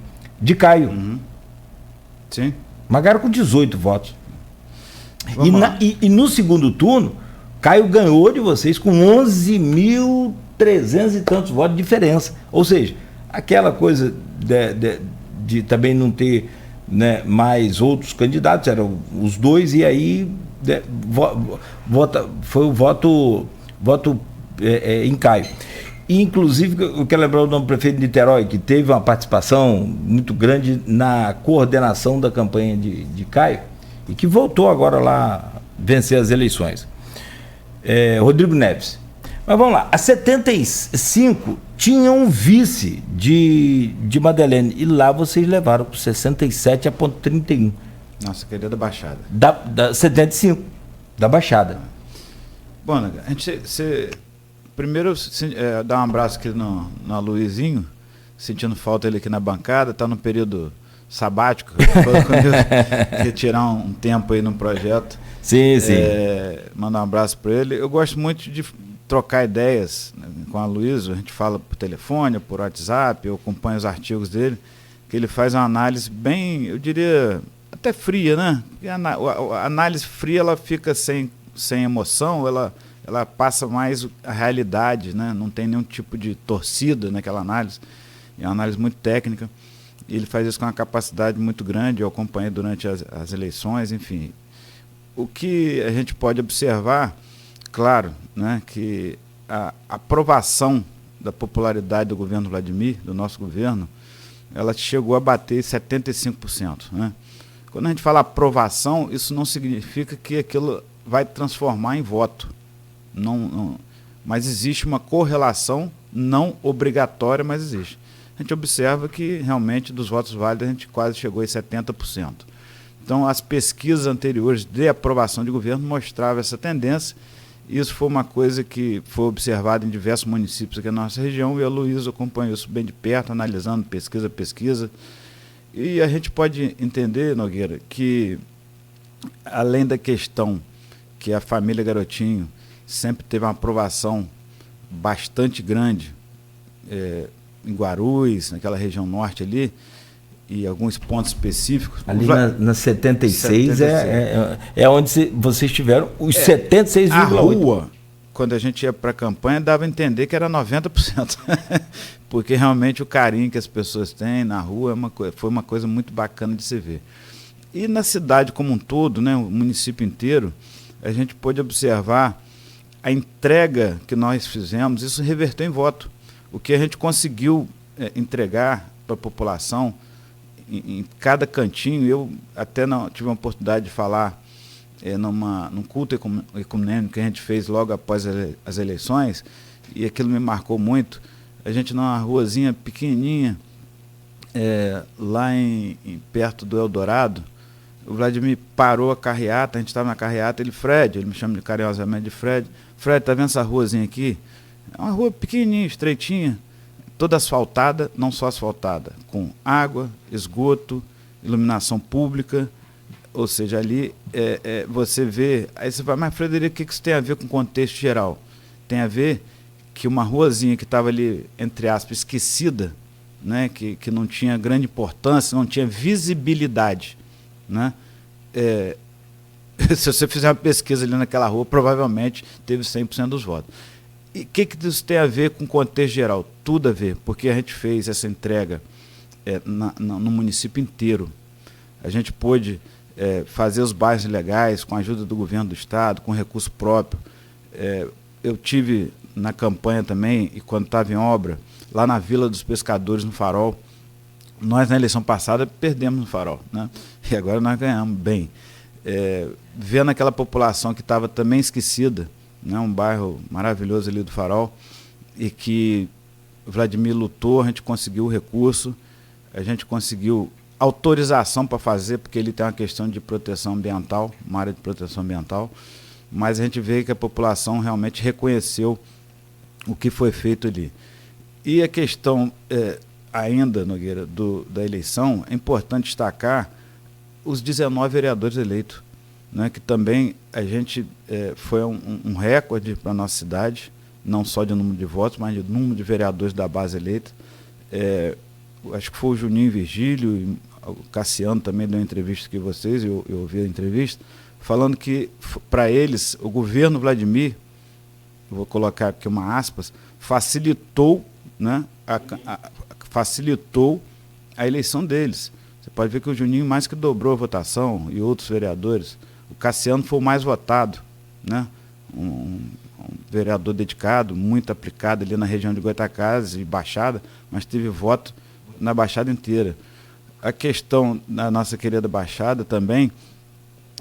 Caio. Uhum. Sim. Mas ganharam com 18 votos. E no segundo turno, Caio ganhou de vocês com 11.300 e tantos votos de diferença. Ou seja, aquela coisa de também não ter, né, mais outros candidatos, eram os dois, e aí foi o voto em Caio. E, inclusive, eu quero lembrar o nome do prefeito de Niterói, que teve uma participação muito grande na coordenação da campanha de Caio, e que voltou agora lá vencer as eleições. Rodrigo Neves. Mas vamos lá, a 75 tinha um vice de Madeleine, e lá vocês levaram para 67,31. Nossa, querida da Baixada. Da 75, da Baixada. Bom, a gente primeiro dar um abraço aqui no Luizinho, sentindo falta ele aqui na bancada, está no período sabático, retirar um tempo aí num projeto. Sim. Mandar um abraço para ele. Eu gosto muito de trocar ideias, né, com a Luísa, a gente fala por telefone, por WhatsApp, eu acompanho os artigos dele, que ele faz uma análise bem, eu diria, até fria, né? A análise fria, ela fica sem emoção, ela passa mais a realidade, né? Não tem nenhum tipo de torcida naquela análise, é uma análise muito técnica, e ele faz isso com uma capacidade muito grande, eu acompanhei durante as eleições, enfim. O que a gente pode observar, claro, né, que a aprovação da popularidade do governo Vladimir, do nosso governo, ela chegou a bater 75%. Né? Quando a gente fala aprovação, isso não significa que aquilo vai transformar em voto. Não, mas existe uma correlação não obrigatória, mas existe. A gente observa que realmente dos votos válidos a gente quase chegou a 70%. Então as pesquisas anteriores de aprovação de governo mostravam essa tendência. Isso foi uma coisa que foi observada em diversos municípios aqui na nossa região e a Luísa acompanhou isso bem de perto, analisando pesquisa a pesquisa. E a gente pode entender, Nogueira, que além da questão que a família Garotinho sempre teve uma aprovação bastante grande em Guarulhos, naquela região norte ali, e alguns pontos específicos. Ali na 76 é onde vocês tiveram os 76,8%. A rua, quando a gente ia para a campanha, dava a entender que era 90%. Porque realmente o carinho que as pessoas têm na rua foi uma coisa muito bacana de se ver. E na cidade como um todo, né, o município inteiro, a gente pôde observar a entrega que nós fizemos, isso reverteu em voto. O que a gente conseguiu entregar para a população, em cada cantinho, eu até tive a oportunidade de falar num culto ecumênico que a gente fez logo após as eleições, e aquilo me marcou muito. A gente numa ruazinha pequenininha, lá perto do Eldorado, o Vladimir parou a carreata, a gente estava na carreata, ele me chama carinhosamente de Fred, tá vendo essa ruazinha aqui? É uma rua pequenininha, estreitinha, toda asfaltada, não só asfaltada, com água, esgoto, iluminação pública, ou seja, ali você vê, aí você fala, mas Frederico, o que isso tem a ver com o contexto geral? Tem a ver que uma ruazinha que estava ali, entre aspas, esquecida, né, que não tinha grande importância, não tinha visibilidade, né? Se você fizer uma pesquisa ali naquela rua, provavelmente teve 100% dos votos. E o que isso tem a ver com o contexto geral? Tudo a ver, porque a gente fez essa entrega no município inteiro. A gente pôde fazer os bairros legais com a ajuda do governo do estado, com recurso próprio. Eu tive na campanha também, e quando estava em obra, lá na Vila dos Pescadores, no Farol. Nós, na eleição passada, perdemos no Farol, né? E agora nós ganhamos bem. Vendo aquela população que estava também esquecida, né, um bairro maravilhoso ali do Farol, e que o Vladimir lutou, a gente conseguiu o recurso, a gente conseguiu autorização para fazer, porque ele tem uma questão de proteção ambiental, uma área de proteção ambiental, mas a gente vê que a população realmente reconheceu o que foi feito ali. E a questão ainda, Nogueira, da eleição, é importante destacar os 19 vereadores eleitos, né, que também a gente foi um recorde para a nossa cidade, não só de número de votos, mas de número de vereadores da base eleita. Acho que foi o Juninho Virgílio, e o Cassiano também deu uma entrevista aqui a vocês, eu ouvi a entrevista, falando que para eles o governo Vladimir, vou colocar aqui uma aspas, facilitou, né, facilitou a eleição deles. Você pode ver que o Juninho mais que dobrou a votação, e outros vereadores. O Cassiano foi o mais votado, né? Um vereador dedicado, muito aplicado ali na região de Goitacazes e Baixada, mas teve voto na Baixada inteira. A questão da nossa querida Baixada também,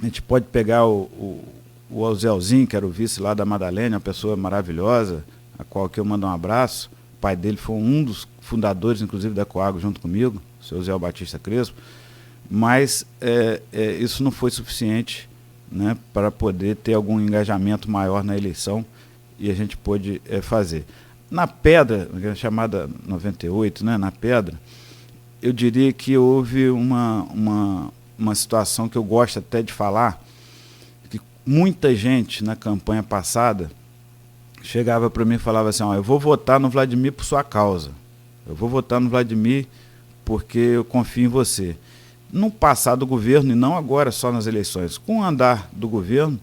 a gente pode pegar o Alzelzinho, que era o vice lá da Madalena, uma pessoa maravilhosa, a qual que eu mando um abraço. O pai dele foi um dos fundadores, inclusive, da Coagro, junto comigo, o seu Zé Batista Crespo, mas isso não foi suficiente, né, para poder ter algum engajamento maior na eleição, e a gente pôde fazer. Na Pedra, chamada 98, né, na Pedra, eu diria que houve uma situação que eu gosto até de falar, que muita gente na campanha passada chegava para mim e falava assim, eu vou votar no Vladimir por sua causa. Eu vou votar no Vladimir porque eu confio em você. No passado governo, e não agora só nas eleições, com o andar do governo,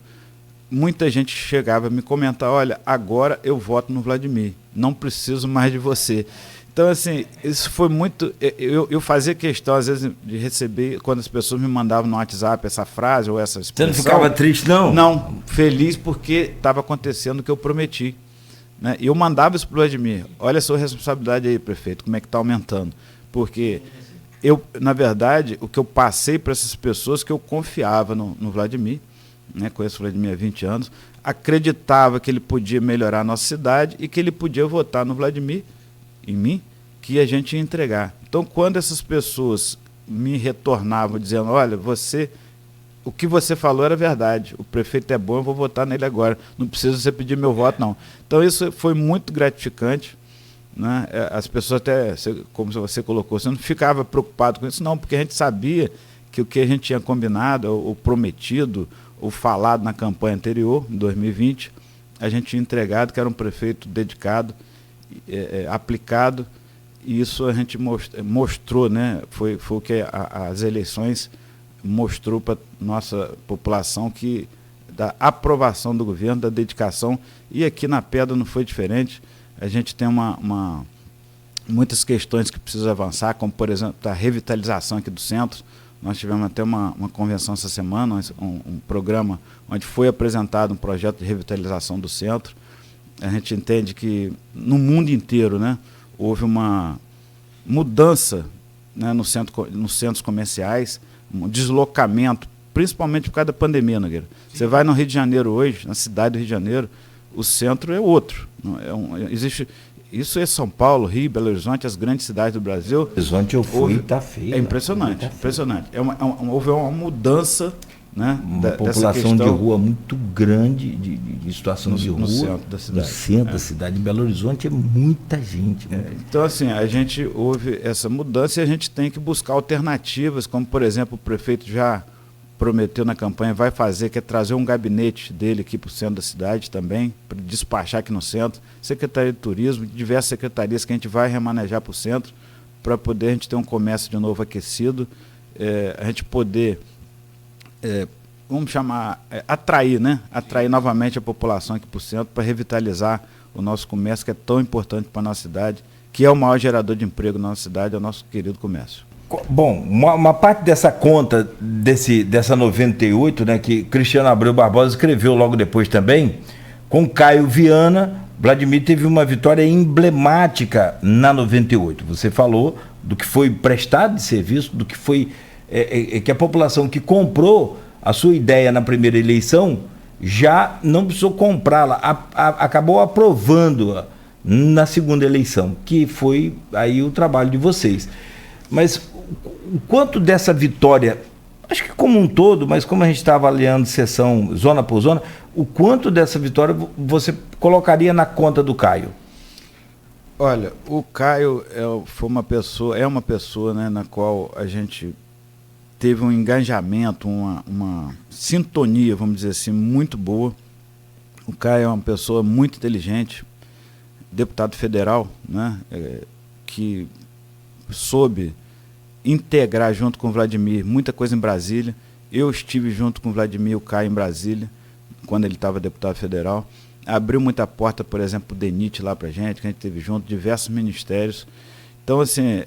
muita gente chegava a me comentar, olha, agora eu voto no Vladimir, não preciso mais de você. Então, assim, isso foi muito... Eu fazia questão, às vezes, de receber, quando as pessoas me mandavam no WhatsApp essa frase ou essa expressão... Você não ficava triste, não? Não, feliz porque estava acontecendo o que eu prometi. Né? E eu mandava isso para o Vladimir. Olha a sua responsabilidade aí, prefeito, como é que está aumentando. Porque eu, na verdade, o que eu passei para essas pessoas que eu confiava no Vladimir, né? Conheço o Vladimir há 20 anos, acreditava que ele podia melhorar a nossa cidade e que ele podia votar no Vladimir, em mim, que a gente ia entregar. Então, quando essas pessoas me retornavam dizendo, olha, o que você falou era verdade, o prefeito é bom, eu vou votar nele agora, não precisa você pedir meu voto, não. Então, isso foi muito gratificante, né? As pessoas até, como você colocou, você não ficava preocupado com isso, não, porque a gente sabia que o que a gente tinha combinado, ou prometido, ou falado na campanha anterior, em 2020, a gente tinha entregado, que era um prefeito dedicado, aplicado, e isso a gente mostrou, né? Foi o que as eleições mostrou para nossa população, que da aprovação do governo, da dedicação, e aqui na Pedra não foi diferente. A gente tem muitas questões que precisam avançar, como, por exemplo, a revitalização aqui do centro. Nós tivemos até uma convenção essa semana, um programa onde foi apresentado um projeto de revitalização do centro. A gente entende que no mundo inteiro, né, houve uma mudança, né, nos centros comerciais, um deslocamento, principalmente por causa da pandemia, Nogueira. Você vai no Rio de Janeiro hoje, na cidade do Rio de Janeiro, o centro é outro. Existe, isso é São Paulo, Rio, Belo Horizonte, as grandes cidades do Brasil. Belo Horizonte eu fui, está feio. É impressionante, impressionante. Houve uma mudança, né, uma população de rua muito grande, de situação de rua. No centro da cidade. No centro da cidade. Em Belo Horizonte é muita gente. Então, assim, a gente houve essa mudança e a gente tem que buscar alternativas, como, por exemplo, o prefeito já prometeu na campanha, vai fazer, que é trazer um gabinete dele aqui para o centro da cidade também, para despachar aqui no centro, Secretaria de Turismo, diversas secretarias que a gente vai remanejar para o centro, para poder a gente ter um comércio de novo aquecido, a gente poder, vamos chamar, atrair novamente a população aqui para o centro, para revitalizar o nosso comércio, que é tão importante para a nossa cidade, que é o maior gerador de emprego na nossa cidade, é o nosso querido comércio. Bom, uma parte dessa conta, dessa 98, né, que Cristiano Abreu Barbosa escreveu logo depois também, com Caio Viana, Vladimir teve uma vitória emblemática na 98. Você falou do que foi prestado de serviço, do que foi que a população que comprou a sua ideia na primeira eleição já não precisou comprá-la, acabou aprovando-a na segunda eleição, que foi aí o trabalho de vocês. Mas o quanto dessa vitória, acho que como um todo, mas como a gente está avaliando sessão zona por zona, o quanto dessa vitória você colocaria na conta do Caio? Olha, o Caio é uma pessoa, né, na qual a gente teve um engajamento, uma sintonia, vamos dizer assim, muito boa. O Caio é uma pessoa muito inteligente, deputado federal, né, que soube integrar junto com o Vladimir muita coisa em Brasília. Eu estive junto com o Vladimir e o Caio em Brasília, quando ele estava deputado federal. Abriu muita porta, por exemplo, o DENIT lá para a gente, que a gente teve junto, diversos ministérios. Então, assim,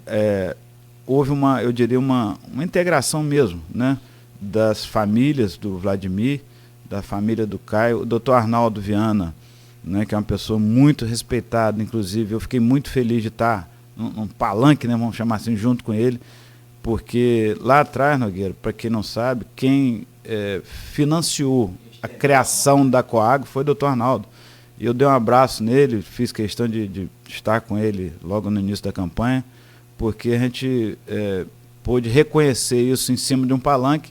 houve eu diria, uma integração mesmo, né, das famílias do Vladimir, da família do Caio, o doutor Arnaldo Viana, né, que é uma pessoa muito respeitada, inclusive eu fiquei muito feliz de estar num palanque, né, vamos chamar assim, junto com ele, porque lá atrás, Nogueira, para quem não sabe, quem financiou a criação da Coagro foi o doutor Arnaldo. E eu dei um abraço nele, fiz questão de estar com ele logo no início da campanha, porque a gente pôde reconhecer isso em cima de um palanque,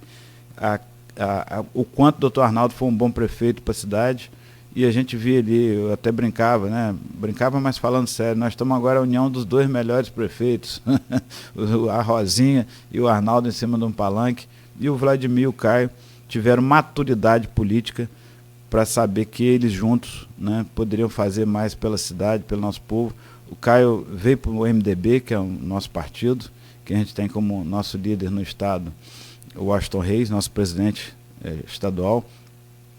o quanto o doutor Arnaldo foi um bom prefeito para a cidade. E a gente via ali, eu até brincava, né? Brincava, mas falando sério, nós estamos agora a união dos dois melhores prefeitos, a Rosinha e o Arnaldo em cima de um palanque, e o Vladimir e o Caio tiveram maturidade política para saber que eles juntos, né, poderiam fazer mais pela cidade, pelo nosso povo. O Caio veio para o MDB, que é o nosso partido, que a gente tem como nosso líder no estado, o Washington Reis, nosso presidente estadual.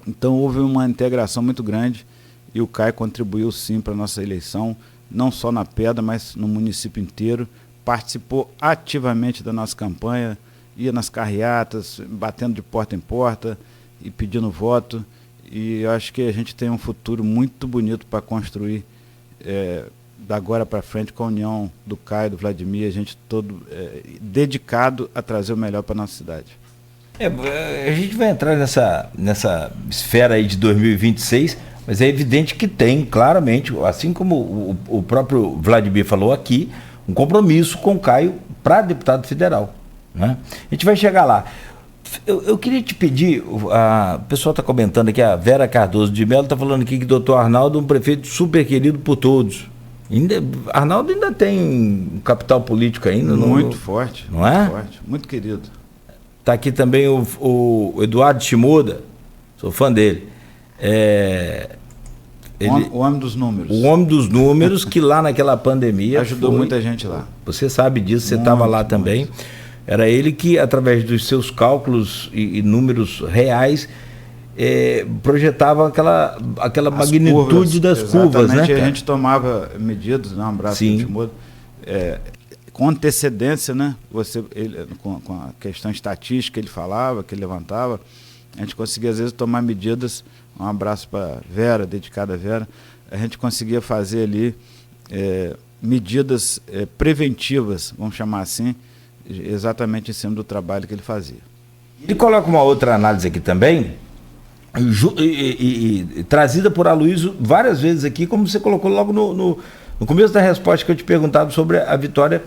Então houve uma integração muito grande e o Caio contribuiu sim para a nossa eleição, não só na Pedra, mas no município inteiro. Participou ativamente da nossa campanha, ia nas carreatas, batendo de porta em porta e pedindo voto. E eu acho que a gente tem um futuro muito bonito para construir da agora para frente com a união do Caio, do Vladimir, a gente todo dedicado a trazer o melhor para a nossa cidade. A gente vai entrar nessa esfera aí de 2026, mas é evidente que tem, claramente, assim como o próprio Vladimir falou aqui, um compromisso com o Caio para deputado federal, né? A gente vai chegar lá. Eu queria te pedir, o pessoal está comentando aqui, a Vera Cardoso de Mello está falando aqui que o doutor Arnaldo é um prefeito super querido por todos. Arnaldo ainda tem um capital político ainda. Muito forte. Não é? Muito forte, muito querido. Está aqui também o Eduardo Shimoda, sou fã dele. O homem dos números. O homem dos números, que lá naquela pandemia ajudou muita gente lá. Você sabe disso, você estava lá também. Era ele que, através dos seus cálculos e números reais, projetava aquela magnitude das curvas, né? A gente tomava medidas, um abraço do Shimoda, com antecedência, né? Com a questão estatística, ele falava, que ele levantava, a gente conseguia às vezes tomar medidas. Um abraço para Vera, dedicada a Vera. A gente conseguia fazer ali medidas preventivas, vamos chamar assim, exatamente em cima do trabalho que ele fazia. Ele coloca uma outra análise aqui também, trazida por Aloysio várias vezes aqui, como você colocou logo no começo da resposta que eu te perguntava sobre a vitória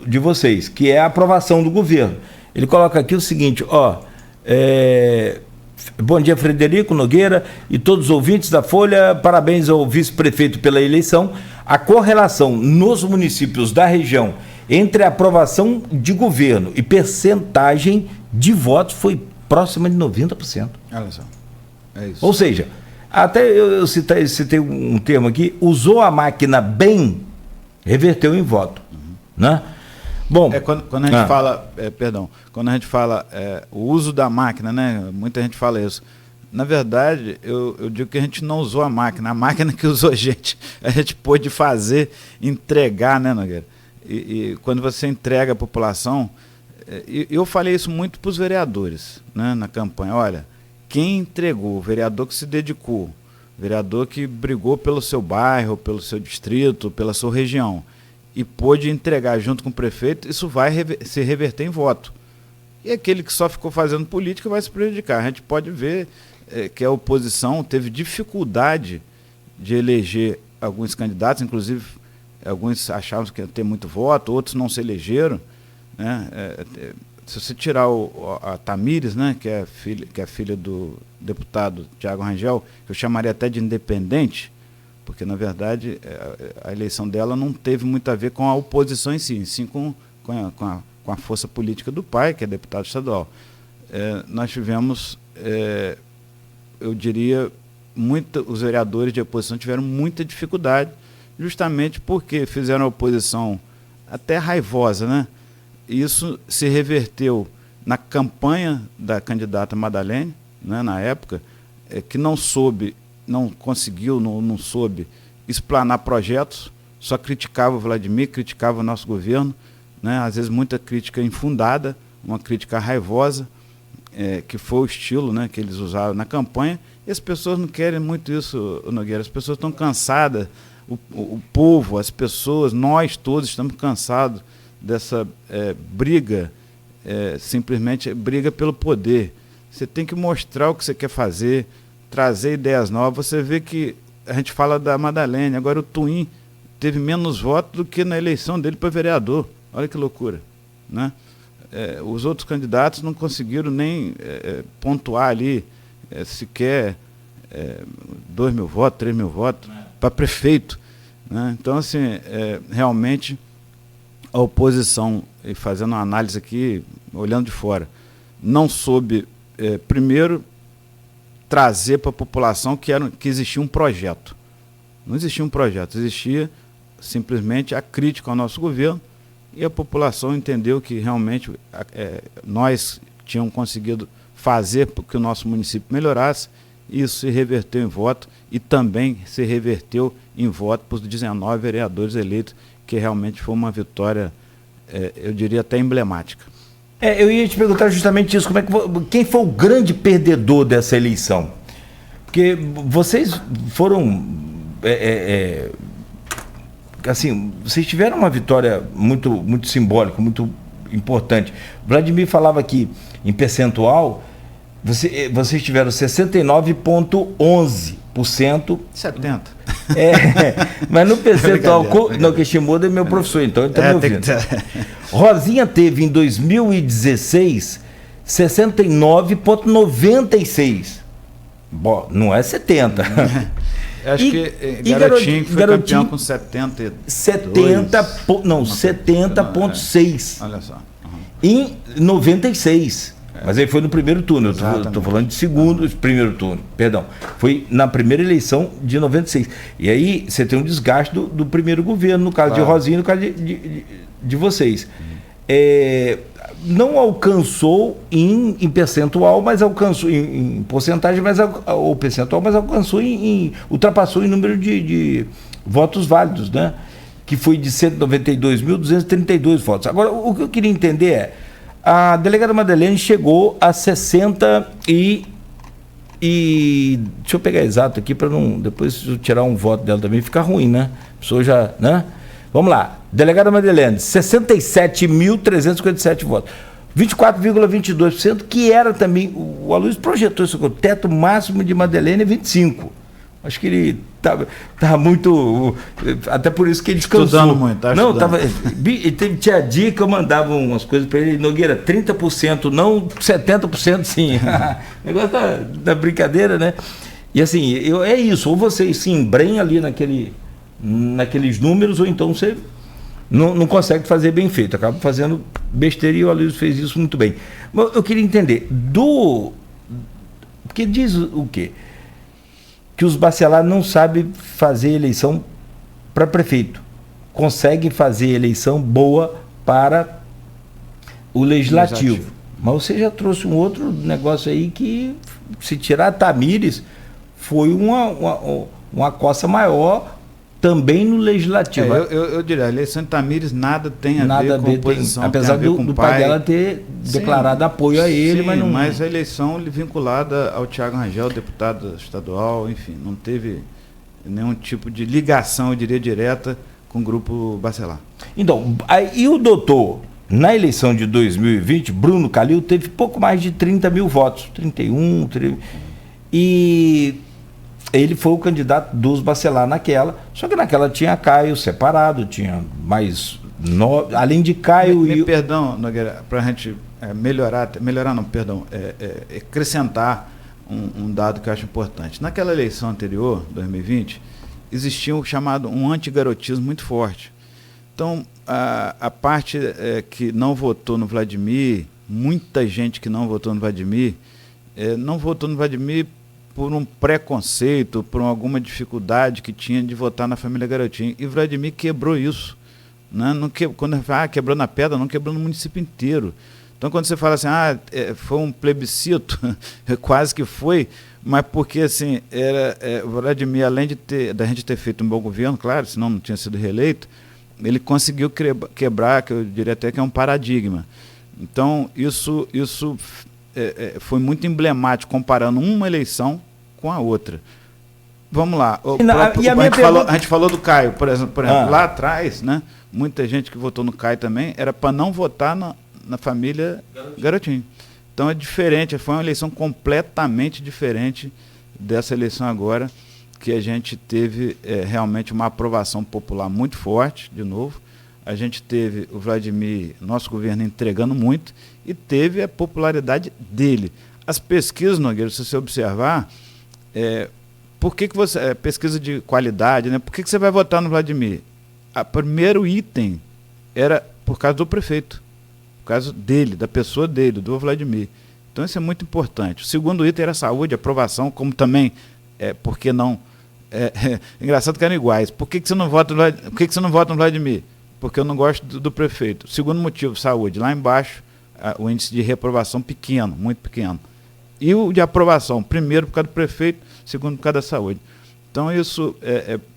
de vocês, que é a aprovação do governo. Ele coloca aqui o seguinte, bom dia, Frederico Nogueira e todos os ouvintes da Folha, parabéns ao vice-prefeito pela eleição. A correlação nos municípios da região entre a aprovação de governo e percentagem de votos foi próxima de 90%. Olha só, é isso. Ou seja, até eu citei um termo aqui, usou a máquina bem, reverteu em voto, né? Bom, quando a gente fala, quando a gente fala o uso da máquina, né? Muita gente fala isso. Na verdade, eu digo que a gente não usou a máquina que usou a gente pôde fazer, entregar, né, Nogueira? E quando você entrega a população, eu falei isso muito para os vereadores, né, na campanha. Olha, quem entregou, o vereador que se dedicou, o vereador que brigou pelo seu bairro, pelo seu distrito, pela sua região, e pôde entregar junto com o prefeito, isso vai se reverter em voto. E aquele que só ficou fazendo política vai se prejudicar. A gente pode ver que a oposição teve dificuldade de eleger alguns candidatos, inclusive alguns achavam que ia ter muito voto, outros não se elegeram, né? Se você tirar a Tamires, né, que é filha do deputado Tiago Rangel, que eu chamaria até de independente, porque na verdade a eleição dela não teve muito a ver com a oposição em si, sim com a força política do pai, que é deputado estadual. Nós tivemos, eu diria, os vereadores de oposição tiveram muita dificuldade, justamente porque fizeram a oposição até raivosa, né? Isso se reverteu na campanha da candidata Madalene, né, na época, que não soube explanar projetos, só criticava o Vladimir, criticava o nosso governo, né, às vezes muita crítica infundada, uma crítica raivosa, que foi o estilo, né, que eles usaram na campanha, e as pessoas não querem muito isso, Nogueira, as pessoas estão cansadas, o povo, as pessoas, nós todos estamos cansados dessa briga, simplesmente briga pelo poder. Você tem que mostrar o que você quer fazer, trazer ideias novas. Você vê que a gente fala da Madalene, agora o Twin teve menos votos do que na eleição dele para vereador. Olha que loucura, né? Os outros candidatos não conseguiram nem pontuar ali sequer 2.000 votos, 3.000 votos para prefeito, né? Então, assim, realmente a oposição, e fazendo uma análise aqui, olhando de fora, não soube, primeiro, trazer para a população que existia um projeto. Não existia um projeto, existia simplesmente a crítica ao nosso governo, e a população entendeu que realmente nós tínhamos conseguido fazer para que o nosso município melhorasse. Isso se reverteu em voto e também se reverteu em voto para os 19 vereadores eleitos, que realmente foi uma vitória, eu diria até emblemática. Eu ia te perguntar justamente isso, quem foi o grande perdedor dessa eleição? Porque vocês foram, assim, vocês tiveram uma vitória muito, muito simbólica, muito importante. Vladimir falava aqui em percentual, vocês tiveram 69,11%. 70%. Mas no percentual, não, que Shimoda é meu professor, então ele está me ouvindo. Rosinha teve em 2016 69,96%. Bom, não é 70%. Acho que Garotinho foi campeão com 70,6%. Olha só. Em 96. Mas aí foi no primeiro turno, eu estou falando de primeiro turno, perdão. Foi na primeira eleição de 96. E aí você tem um desgaste do primeiro governo, no caso de Rosinha, no caso de vocês. Não alcançou em percentual, mas alcançou em porcentagem, ou percentual, mas alcançou ultrapassou em número de votos válidos, né? Que foi de 192.232 votos. Agora, o que eu queria entender é, a delegada Madeleine chegou a 60 deixa eu pegar exato aqui para não depois eu tirar um voto dela também ficar ruim, né? A pessoa já, né? Vamos lá. Delegada Madeleine, 67.357 votos. 24,22%, que era também, o Aloysio projetou isso, o teto máximo de Madeleine é 25%. Acho que ele estava muito, até por isso que ele descansou. Estudando muito, não, tinha dia que eu mandava umas coisas para ele, Nogueira, 30%, não 70% sim. O negócio da brincadeira, né? E assim, é isso, ou você se embrenha ali naqueles números, ou então você não consegue fazer bem feito, acaba fazendo besteira, e o Aloysio fez isso muito bem. Mas eu queria entender, porque diz o quê? Que os bacelares não sabem fazer eleição para prefeito, conseguem fazer eleição boa para o legislativo. Mas você já trouxe um outro negócio aí que, se tirar Tamires, foi uma coça maior também no legislativo. Eu diria, a eleição de Tamires nada tem a ver com oposição. Apesar do pai dela ter declarado apoio a ele, mas a eleição vinculada ao Thiago Rangel, deputado estadual, enfim, não teve nenhum tipo de ligação, eu diria, direta com o grupo bacelar. Então, e o doutor, na eleição de 2020, Bruno Calil teve pouco mais de 30 mil votos, 31, e ele foi o candidato dos bacelar naquela, só que naquela tinha Caio separado, tinha mais, além de Caio Perdão, Nogueira, para a gente acrescentar um dado que eu acho importante. Naquela eleição anterior, 2020, existia um antigarotismo muito forte. Então, a parte que não votou no Vladimir, muita gente que não votou no Vladimir, por um preconceito, por alguma dificuldade que tinha de votar na família Garotinho. E Vladimir quebrou isso. Né? Quando quebrou na pedra, não quebrou no município inteiro. Então, quando você fala assim, foi um plebiscito, quase que foi, mas porque, assim, Vladimir, além da gente ter feito um bom governo, claro, senão não tinha sido reeleito, ele conseguiu quebrar, que eu diria até que é um paradigma. Então, isso foi muito emblemático, comparando uma eleição com a outra. Vamos lá. A gente falou do Caio, por exemplo, lá atrás, né, muita gente que votou no Caio também era para não votar na família Garotinho. Então é diferente, foi uma eleição completamente diferente dessa eleição agora, que a gente teve realmente uma aprovação popular muito forte, de novo. A gente teve o Vladimir, nosso governo, entregando muito, e teve a popularidade dele. As pesquisas, Nogueira, se você observar, por que você, pesquisa de qualidade, né? Por que você vai votar no Vladimir? O primeiro item era por causa do prefeito, por causa dele, da pessoa dele, do Vladimir. Então isso é muito importante. O segundo item era saúde, aprovação, como também, por que não? Engraçado que eram iguais. Por que você não vota no Vladimir? Porque eu não gosto do prefeito. Segundo motivo, saúde. Lá embaixo, o índice de reprovação pequeno, muito pequeno. E o de aprovação, primeiro por causa do prefeito, segundo por causa da saúde. Então isso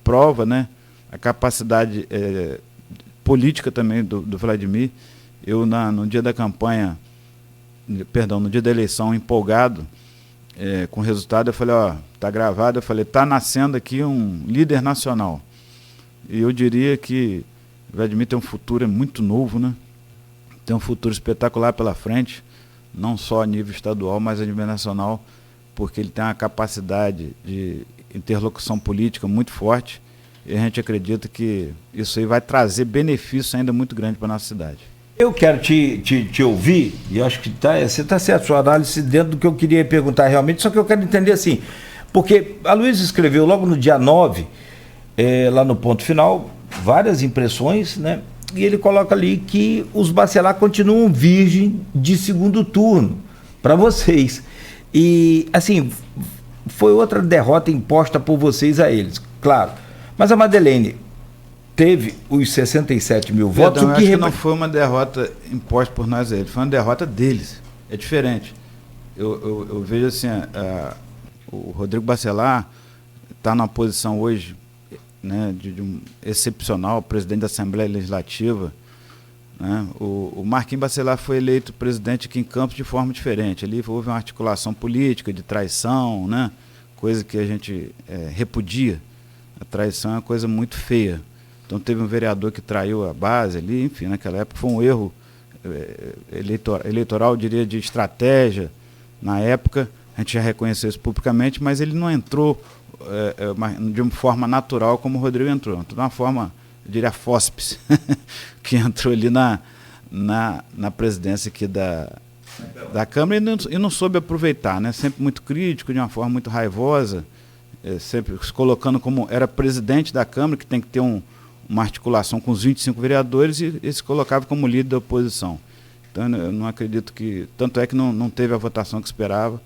prova, né, a capacidade política também do Vladimir. Eu, no dia da campanha, no dia da eleição, empolgado com o resultado, eu falei, tá gravado, eu falei, tá nascendo aqui um líder nacional. E eu diria que o Vladimir tem um futuro muito novo, né? Tem um futuro espetacular pela frente, não só a nível estadual, mas a nível nacional, porque ele tem uma capacidade de interlocução política muito forte, e a gente acredita que isso aí vai trazer benefício ainda muito grande para a nossa cidade. Eu quero te ouvir, e acho que você está certo, sua análise dentro do que eu queria perguntar realmente, só que eu quero entender assim, porque a Luísa escreveu logo no dia 9, lá no ponto final, várias impressões, né? E ele coloca ali que os Bacelar continuam virgem de segundo turno para vocês. E, assim, foi outra derrota imposta por vocês a eles, claro. Mas a Madeleine teve os 67 mil votos. Eu acho que não foi uma derrota imposta por nós a eles, foi uma derrota deles. É diferente. Eu vejo assim, o Rodrigo Bacelar está numa posição hoje, né, de um excepcional presidente da Assembleia Legislativa, né? O Marquinhos Bacelar foi eleito presidente aqui em Campos de forma diferente. Ali houve uma articulação política de traição, né? Coisa que a gente repudia. A traição é uma coisa muito feia. Então teve um vereador que traiu a base ali, enfim, naquela época foi um erro eleitoral, eu diria, de estratégia. Na época, a gente já reconheceu isso publicamente, mas ele não entrou de uma forma natural como o Rodrigo entrou de uma forma, eu diria, fóspice, que entrou ali na presidência aqui da Câmara e não soube aproveitar, né? Sempre muito crítico, de uma forma muito raivosa, sempre se colocando como era presidente da Câmara, que tem que ter uma articulação com os 25 vereadores, e se colocava como líder da oposição. Então eu não acredito que, tanto é que não teve a votação que esperava,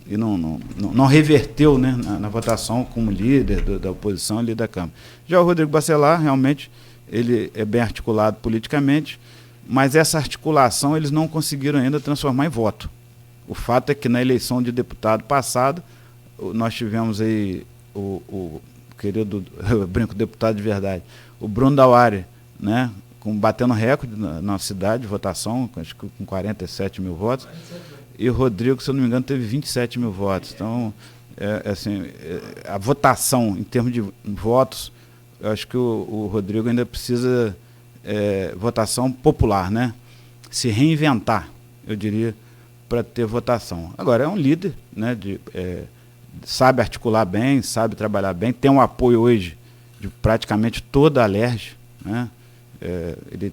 e não reverteu, né, na votação como líder da oposição ali da Câmara. Já o Rodrigo Bacelar, realmente, ele é bem articulado politicamente, mas essa articulação eles não conseguiram ainda transformar em voto. O fato é que na eleição de deputado passada, nós tivemos aí o querido, eu brinco, deputado de verdade, o Bruno Dauari, né, batendo recorde na cidade de votação, acho que com 47 mil votos. E o Rodrigo, se eu não me engano, teve 27 mil votos. Então, a votação, em termos de votos, eu acho que o Rodrigo ainda precisa votação popular, né? Se reinventar, eu diria, para ter votação. Agora, é um líder, né? Sabe articular bem, sabe trabalhar bem, tem um apoio hoje de praticamente toda a Alerj, né? Ele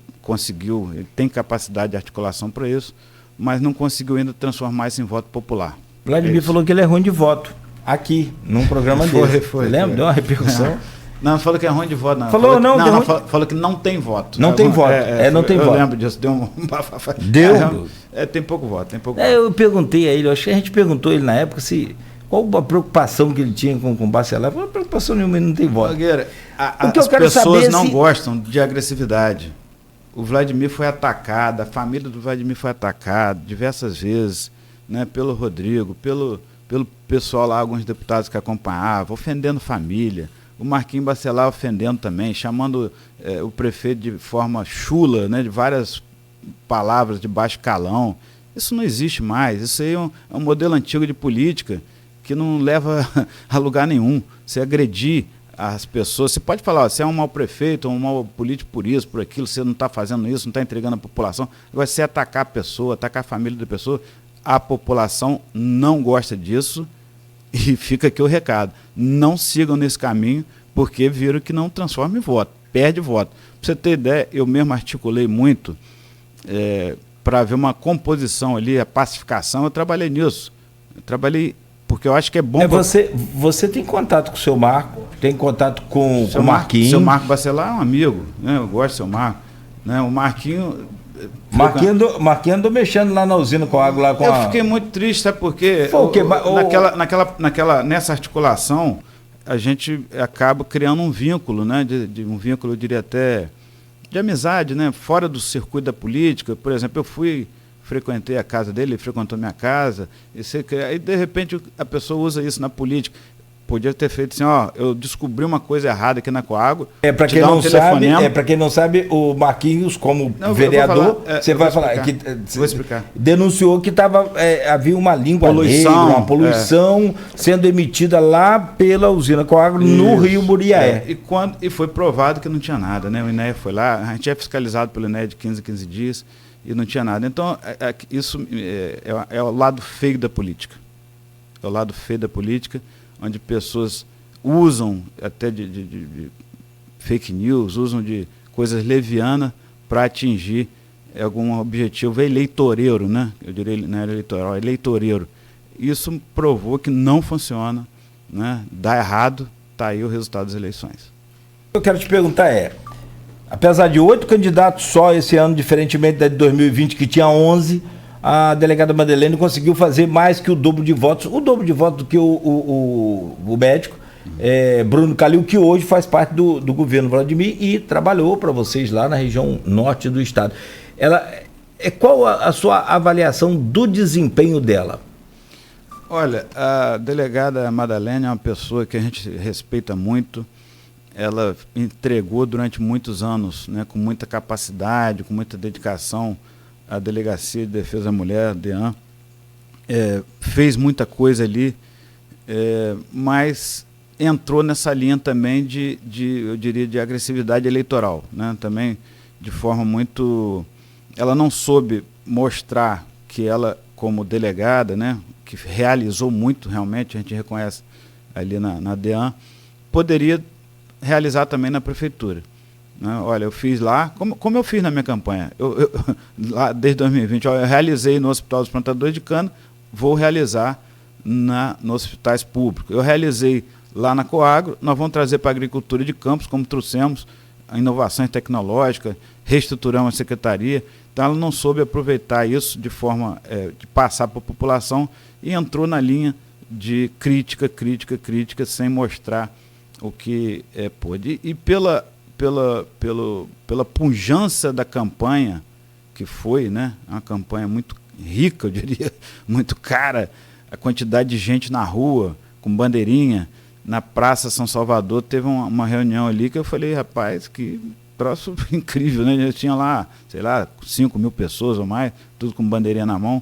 tem capacidade de articulação para isso, mas não conseguiu ainda transformar isso em voto popular. Vladimir falou que ele é ruim de voto, aqui, num programa dele. Lembra? Deu uma repercussão. Não falou que é ruim de voto, não. Falou Falou que não tem voto. Não tem voto. Não tem voto. Eu lembro disso, deu um bafafá. Tem pouco voto, Eu perguntei a ele, acho que a gente perguntou a ele na época qual a preocupação que ele tinha com o Bacelar. Não preocupação nenhuma, ele não tem voto. Nogueira, as pessoas não gostam de agressividade. O Vladimir foi atacado, a família do Vladimir foi atacada diversas vezes, né, pelo Rodrigo, pelo pessoal lá, alguns deputados que acompanhavam, ofendendo família. O Marquinhos Bacelar ofendendo também, chamando o prefeito de forma chula, né, de várias palavras de baixo calão. Isso não existe mais. Isso aí é um modelo antigo de política que não leva a lugar nenhum. Você agredir as pessoas, você pode falar, você é um mau prefeito, um mau político por isso, por aquilo, você não está fazendo isso, não está entregando a população. Agora, você atacar a pessoa, atacar a família da pessoa, a população não gosta disso, e fica aqui o recado. Não sigam nesse caminho, porque viram que não transforma em voto, perde voto. Para você ter ideia, eu mesmo articulei muito para haver uma composição ali, a pacificação, eu trabalhei nisso. Porque eu acho que é bom... Você tem contato com o seu Marco, tem contato com o Marquinhos. O seu Marco Bacelar é um amigo, né? Eu gosto do seu Marco. Né? O Marquinho, Marquinhos andou mexendo lá na usina com água lá com Eu fiquei muito triste, sabe por quê? Nessa articulação, a gente acaba criando um vínculo, né? Um vínculo, eu diria até, de amizade, né? Fora do circuito da política. Por exemplo, frequentei a casa dele, ele frequentou minha casa, aí de repente a pessoa usa isso na política. Podia ter feito assim, eu descobri uma coisa errada aqui na Coagro. Para quem não sabe, o Marquinhos, como vereador, você vai falar que vou explicar. Denunciou que havia uma uma poluição sendo emitida lá pela usina Coagro no Rio Buriaé. E foi provado que não tinha nada, né? O INEA foi lá, a gente é fiscalizado pelo INEA de 15 dias e não tinha nada. Então, isso é o lado feio da política. É o lado feio da política, onde pessoas usam até de fake news, usam de coisas levianas para atingir algum objetivo eleitoreiro, né? Eu diria, não era eleitoral, é eleitoreiro. Isso provou que não funciona, né? Dá errado, está aí o resultado das eleições. O que eu quero te perguntar apesar de 8 candidatos só esse ano, diferentemente da de 2020, que tinha 11, a delegada Madeleine conseguiu fazer mais que o dobro de votos do que o médico, Bruno Calil, que hoje faz parte do governo Vladimir e trabalhou para vocês lá na região norte do estado. Qual a sua avaliação do desempenho dela? Olha, a delegada Madeleine é uma pessoa que a gente respeita muito. Ela entregou durante muitos anos, né, com muita capacidade, com muita dedicação, a Delegacia de Defesa da Mulher, DEAN, fez muita coisa ali, mas entrou nessa linha também eu diria, de agressividade eleitoral, né? Também de forma muito... Ela não soube mostrar que ela, como delegada, né, que realizou muito realmente, a gente reconhece ali na DEAN, poderia realizar também na prefeitura. Olha, eu fiz lá, como eu fiz na minha campanha, lá desde 2020, eu realizei no Hospital dos Plantadores de Cana, vou realizar nos hospitais públicos. Eu realizei lá na Coagro, nós vamos trazer para a agricultura de campos, como trouxemos a inovação tecnológica, reestruturamos a secretaria. Então ela não soube aproveitar isso de forma de passar para a população e entrou na linha de crítica, sem mostrar o que pôde. E pela pujança da campanha, que foi, né, uma campanha muito rica, eu diria, muito cara, a quantidade de gente na rua, com bandeirinha, na Praça São Salvador, teve uma reunião ali que eu falei, rapaz, que troço incrível, né? Eu tinha lá, sei lá, 5 mil pessoas ou mais, tudo com bandeirinha na mão,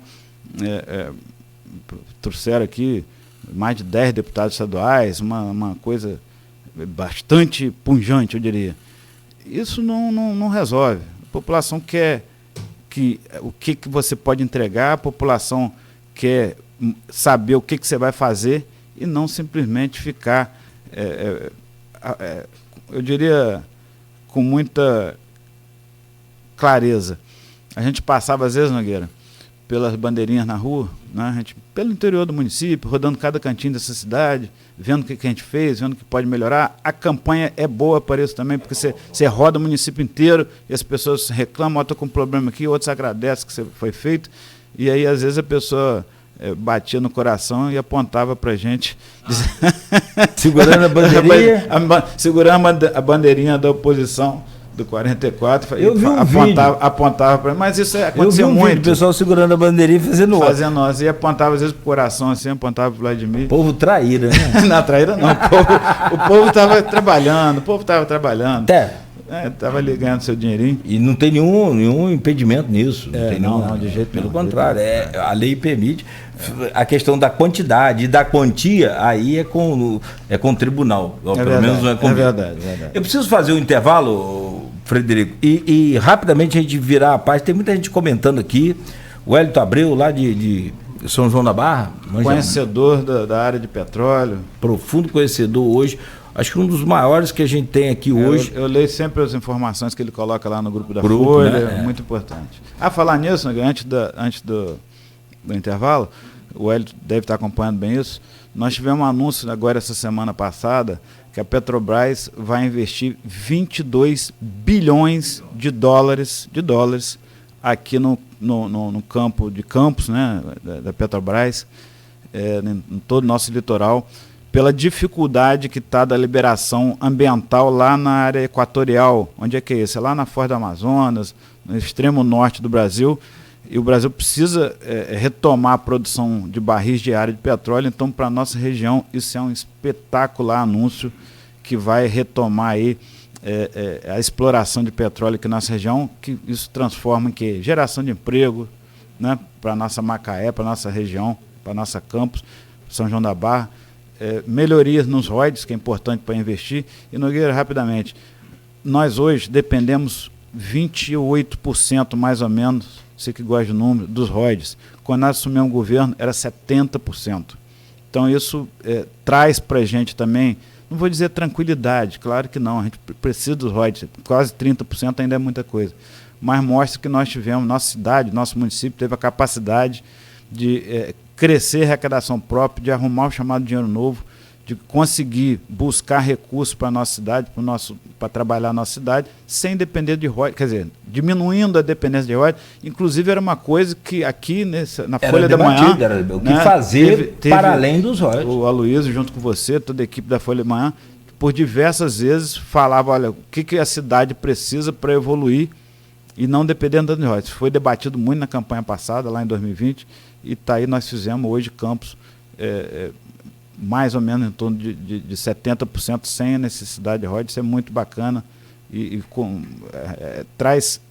trouxeram aqui mais de 10 deputados estaduais, uma coisa bastante punjante, eu diria. Isso não resolve. A população quer o que você pode entregar, a população quer saber o que você vai fazer e não simplesmente ficar, eu diria, com muita clareza. A gente passava, às vezes, Nogueira, pelas bandeirinhas na rua, né? A gente, pelo interior do município, rodando cada cantinho dessa cidade, vendo o que a gente fez, vendo o que pode melhorar. A campanha é boa para isso também, porque você roda o município inteiro e as pessoas reclamam, estou com um problema aqui, outros agradecem que foi feito. E aí, às vezes, a pessoa batia no coração e apontava para a gente. Segurando a bandeirinha? Segurando a bandeirinha da oposição do 44, eu vi apontava para mim, mas isso aconteceu muito. Vídeo, o pessoal segurando a bandeirinha e fazendo e apontava às vezes pro coração assim, apontava pro Vladimir. Povo traíra, né? Não, traíra não. O povo estava trabalhando, estava ligando seu dinheirinho. E não tem nenhum impedimento nisso. Não, de jeito pelo contrário, a lei permite. A questão da quantidade e da quantia, aí é com o tribunal. Pelo menos não é comigo. É verdade. Eu preciso fazer um intervalo, Frederico, e rapidamente a gente virar a página. Tem muita gente comentando aqui. O Hélito Abreu, lá de São João da Barra. Conhecedor da área de petróleo. Profundo conhecedor hoje. Acho que um dos maiores que a gente tem aqui hoje. Eu leio sempre as informações que ele coloca lá no grupo da Folha, né? Muito importante. Falar nisso, antes do intervalo, o Hélio deve estar acompanhando bem isso. Nós tivemos um anúncio agora essa semana passada que a Petrobras vai investir 22 bilhões de dólares aqui no campo de Campos, né, da Petrobras, em todo o nosso litoral, pela dificuldade que está da liberação ambiental lá na área equatorial. Onde é que é isso? É lá na Foz do Amazonas, no extremo norte do Brasil, e o Brasil precisa retomar a produção de barris de área de petróleo. Então, para a nossa região, isso é um espetacular anúncio que vai retomar aí a exploração de petróleo aqui na nossa região, que isso transforma em quê? Geração de emprego, né, para a nossa Macaé, para a nossa região, para a nossa Campos, São João da Barra, melhorias nos royalties, que é importante para investir. E, Nogueira, rapidamente, nós hoje dependemos 28% mais ou menos, você que gosta de número, dos royalties. Quando nós assumimos o governo, era 70%. Então isso traz para a gente também, não vou dizer tranquilidade, claro que não, a gente precisa dos royalties, quase 30% ainda é muita coisa, mas mostra que nós tivemos, nossa cidade, nosso município teve a capacidade de crescer a arrecadação própria, de arrumar o chamado dinheiro novo, de conseguir buscar recursos para a nossa cidade, para trabalhar a nossa cidade, sem depender de royalties, quer dizer, diminuindo a dependência de royalties. Inclusive era uma coisa que aqui na Folha da Manhã, era o que fazer teve para além dos royalties. O Aloysio, junto com você, toda a equipe da Folha da Manhã, por diversas vezes falava, olha, o que a cidade precisa para evoluir e não dependendo de royalties. Foi debatido muito na campanha passada, lá em 2020, e tá aí, nós fizemos hoje Campos mais ou menos em torno de 70% sem a necessidade de royalties. Isso é muito bacana e traz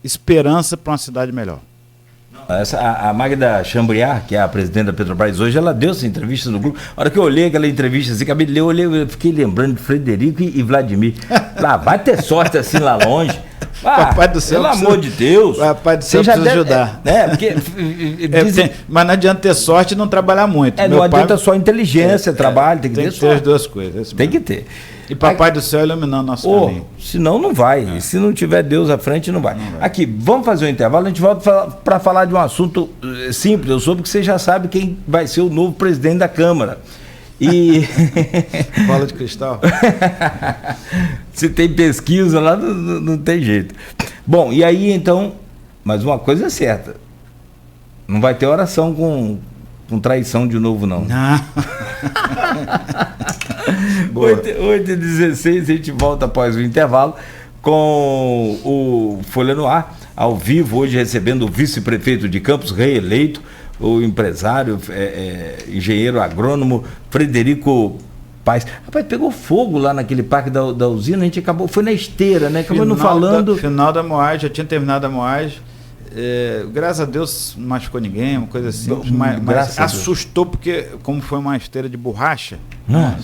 esperança para uma cidade melhor. A Magda Chambriard, que é a presidente da Petrobras hoje, ela deu essa entrevista no grupo. A hora que eu olhei aquela entrevista, assim, acabei de ler, eu fiquei lembrando de Frederico e Vladimir. Vai ter sorte assim lá longe. Papai do céu, pelo amor de Deus. Papai do céu precisa ajudar. Porque mas não adianta ter sorte e não trabalhar muito. Não adianta só inteligência, trabalho, tem que ter as duas coisas. Tem que ter. E Papai do céu iluminando nosso caminho. Senão não vai. Se não tiver Deus à frente, não vai. Aqui, vamos fazer um intervalo, a gente volta para falar de um assunto simples. Eu soube que você já sabe quem vai ser o novo presidente da Câmara. E bola de cristal. Se tem pesquisa lá, não tem jeito. Bom, e aí então, mas uma coisa é certa, não vai ter oração com traição de novo, não. 8h16, a gente volta após o intervalo com o Folha no Ar, ao vivo, hoje recebendo o vice-prefeito de Campos, reeleito, o empresário, engenheiro agrônomo Frederico Paes. Rapaz, pegou fogo lá naquele parque da usina, a gente acabou, foi na esteira, né? Acabou não falando. Final da moagem, já tinha terminado a moagem. Graças a Deus não machucou ninguém, uma coisa assim, mas assustou porque, como foi uma esteira de borracha,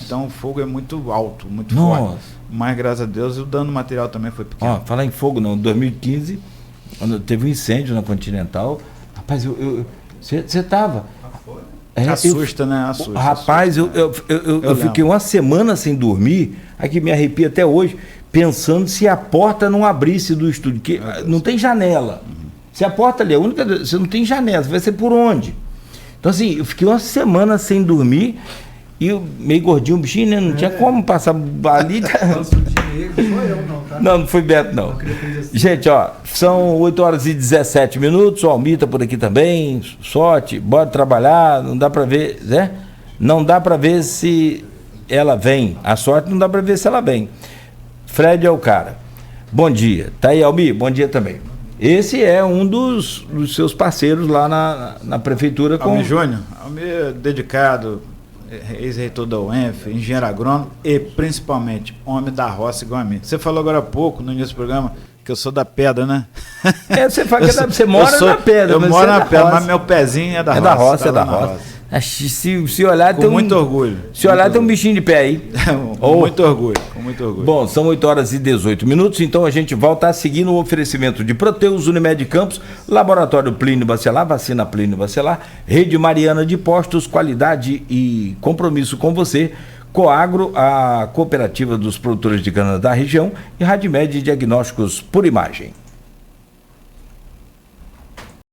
então o fogo é muito alto, muito forte. Mas graças a Deus o dano material também foi pequeno. Falar em fogo, não, em 2015, quando teve um incêndio na Continental, rapaz, você estava. Assusta, né? Assusta. Rapaz, eu fiquei uma semana sem dormir, aqui me arrepia até hoje, pensando se a porta não abrisse do estúdio, que não tem janela. Se a porta ali é a única, você não tem janela, você vai ser por onde? Então assim, eu fiquei uma semana sem dormir e eu meio gordinho, bichinho, né? Não tinha como passar ali. Não foi Beto, não. Gente, são 8h17, o Almir tá por aqui também, sorte, bora trabalhar, não dá pra ver, né? Não dá pra ver se ela vem, a sorte não dá pra ver se ela vem. Fred é o cara. Bom dia, tá aí, Almir, bom dia também. Esse é um dos seus parceiros lá na prefeitura. Almir Júnior, Almir dedicado, ex-reitor da UENF, engenheiro agrônomo e principalmente homem da roça igual a mim. Você falou agora há pouco, no início do programa, que eu sou da pedra, né? Você fala que você mora na pedra. Eu moro na pedra, mas meu pezinho é da roça. É da roça. Se olhar, com muito orgulho. Se olhar, tem um bichinho de pé aí. Com muito orgulho. Bom, são 8h18, então a gente volta a seguir no oferecimento de Proteus, Unimed Campos, Laboratório Plínio Bacelar, Vacina Plínio Bacelar, Rede Mariana de Postos, qualidade e compromisso com você, Coagro, a cooperativa dos produtores de cana da região, e Radmed Diagnósticos por Imagem.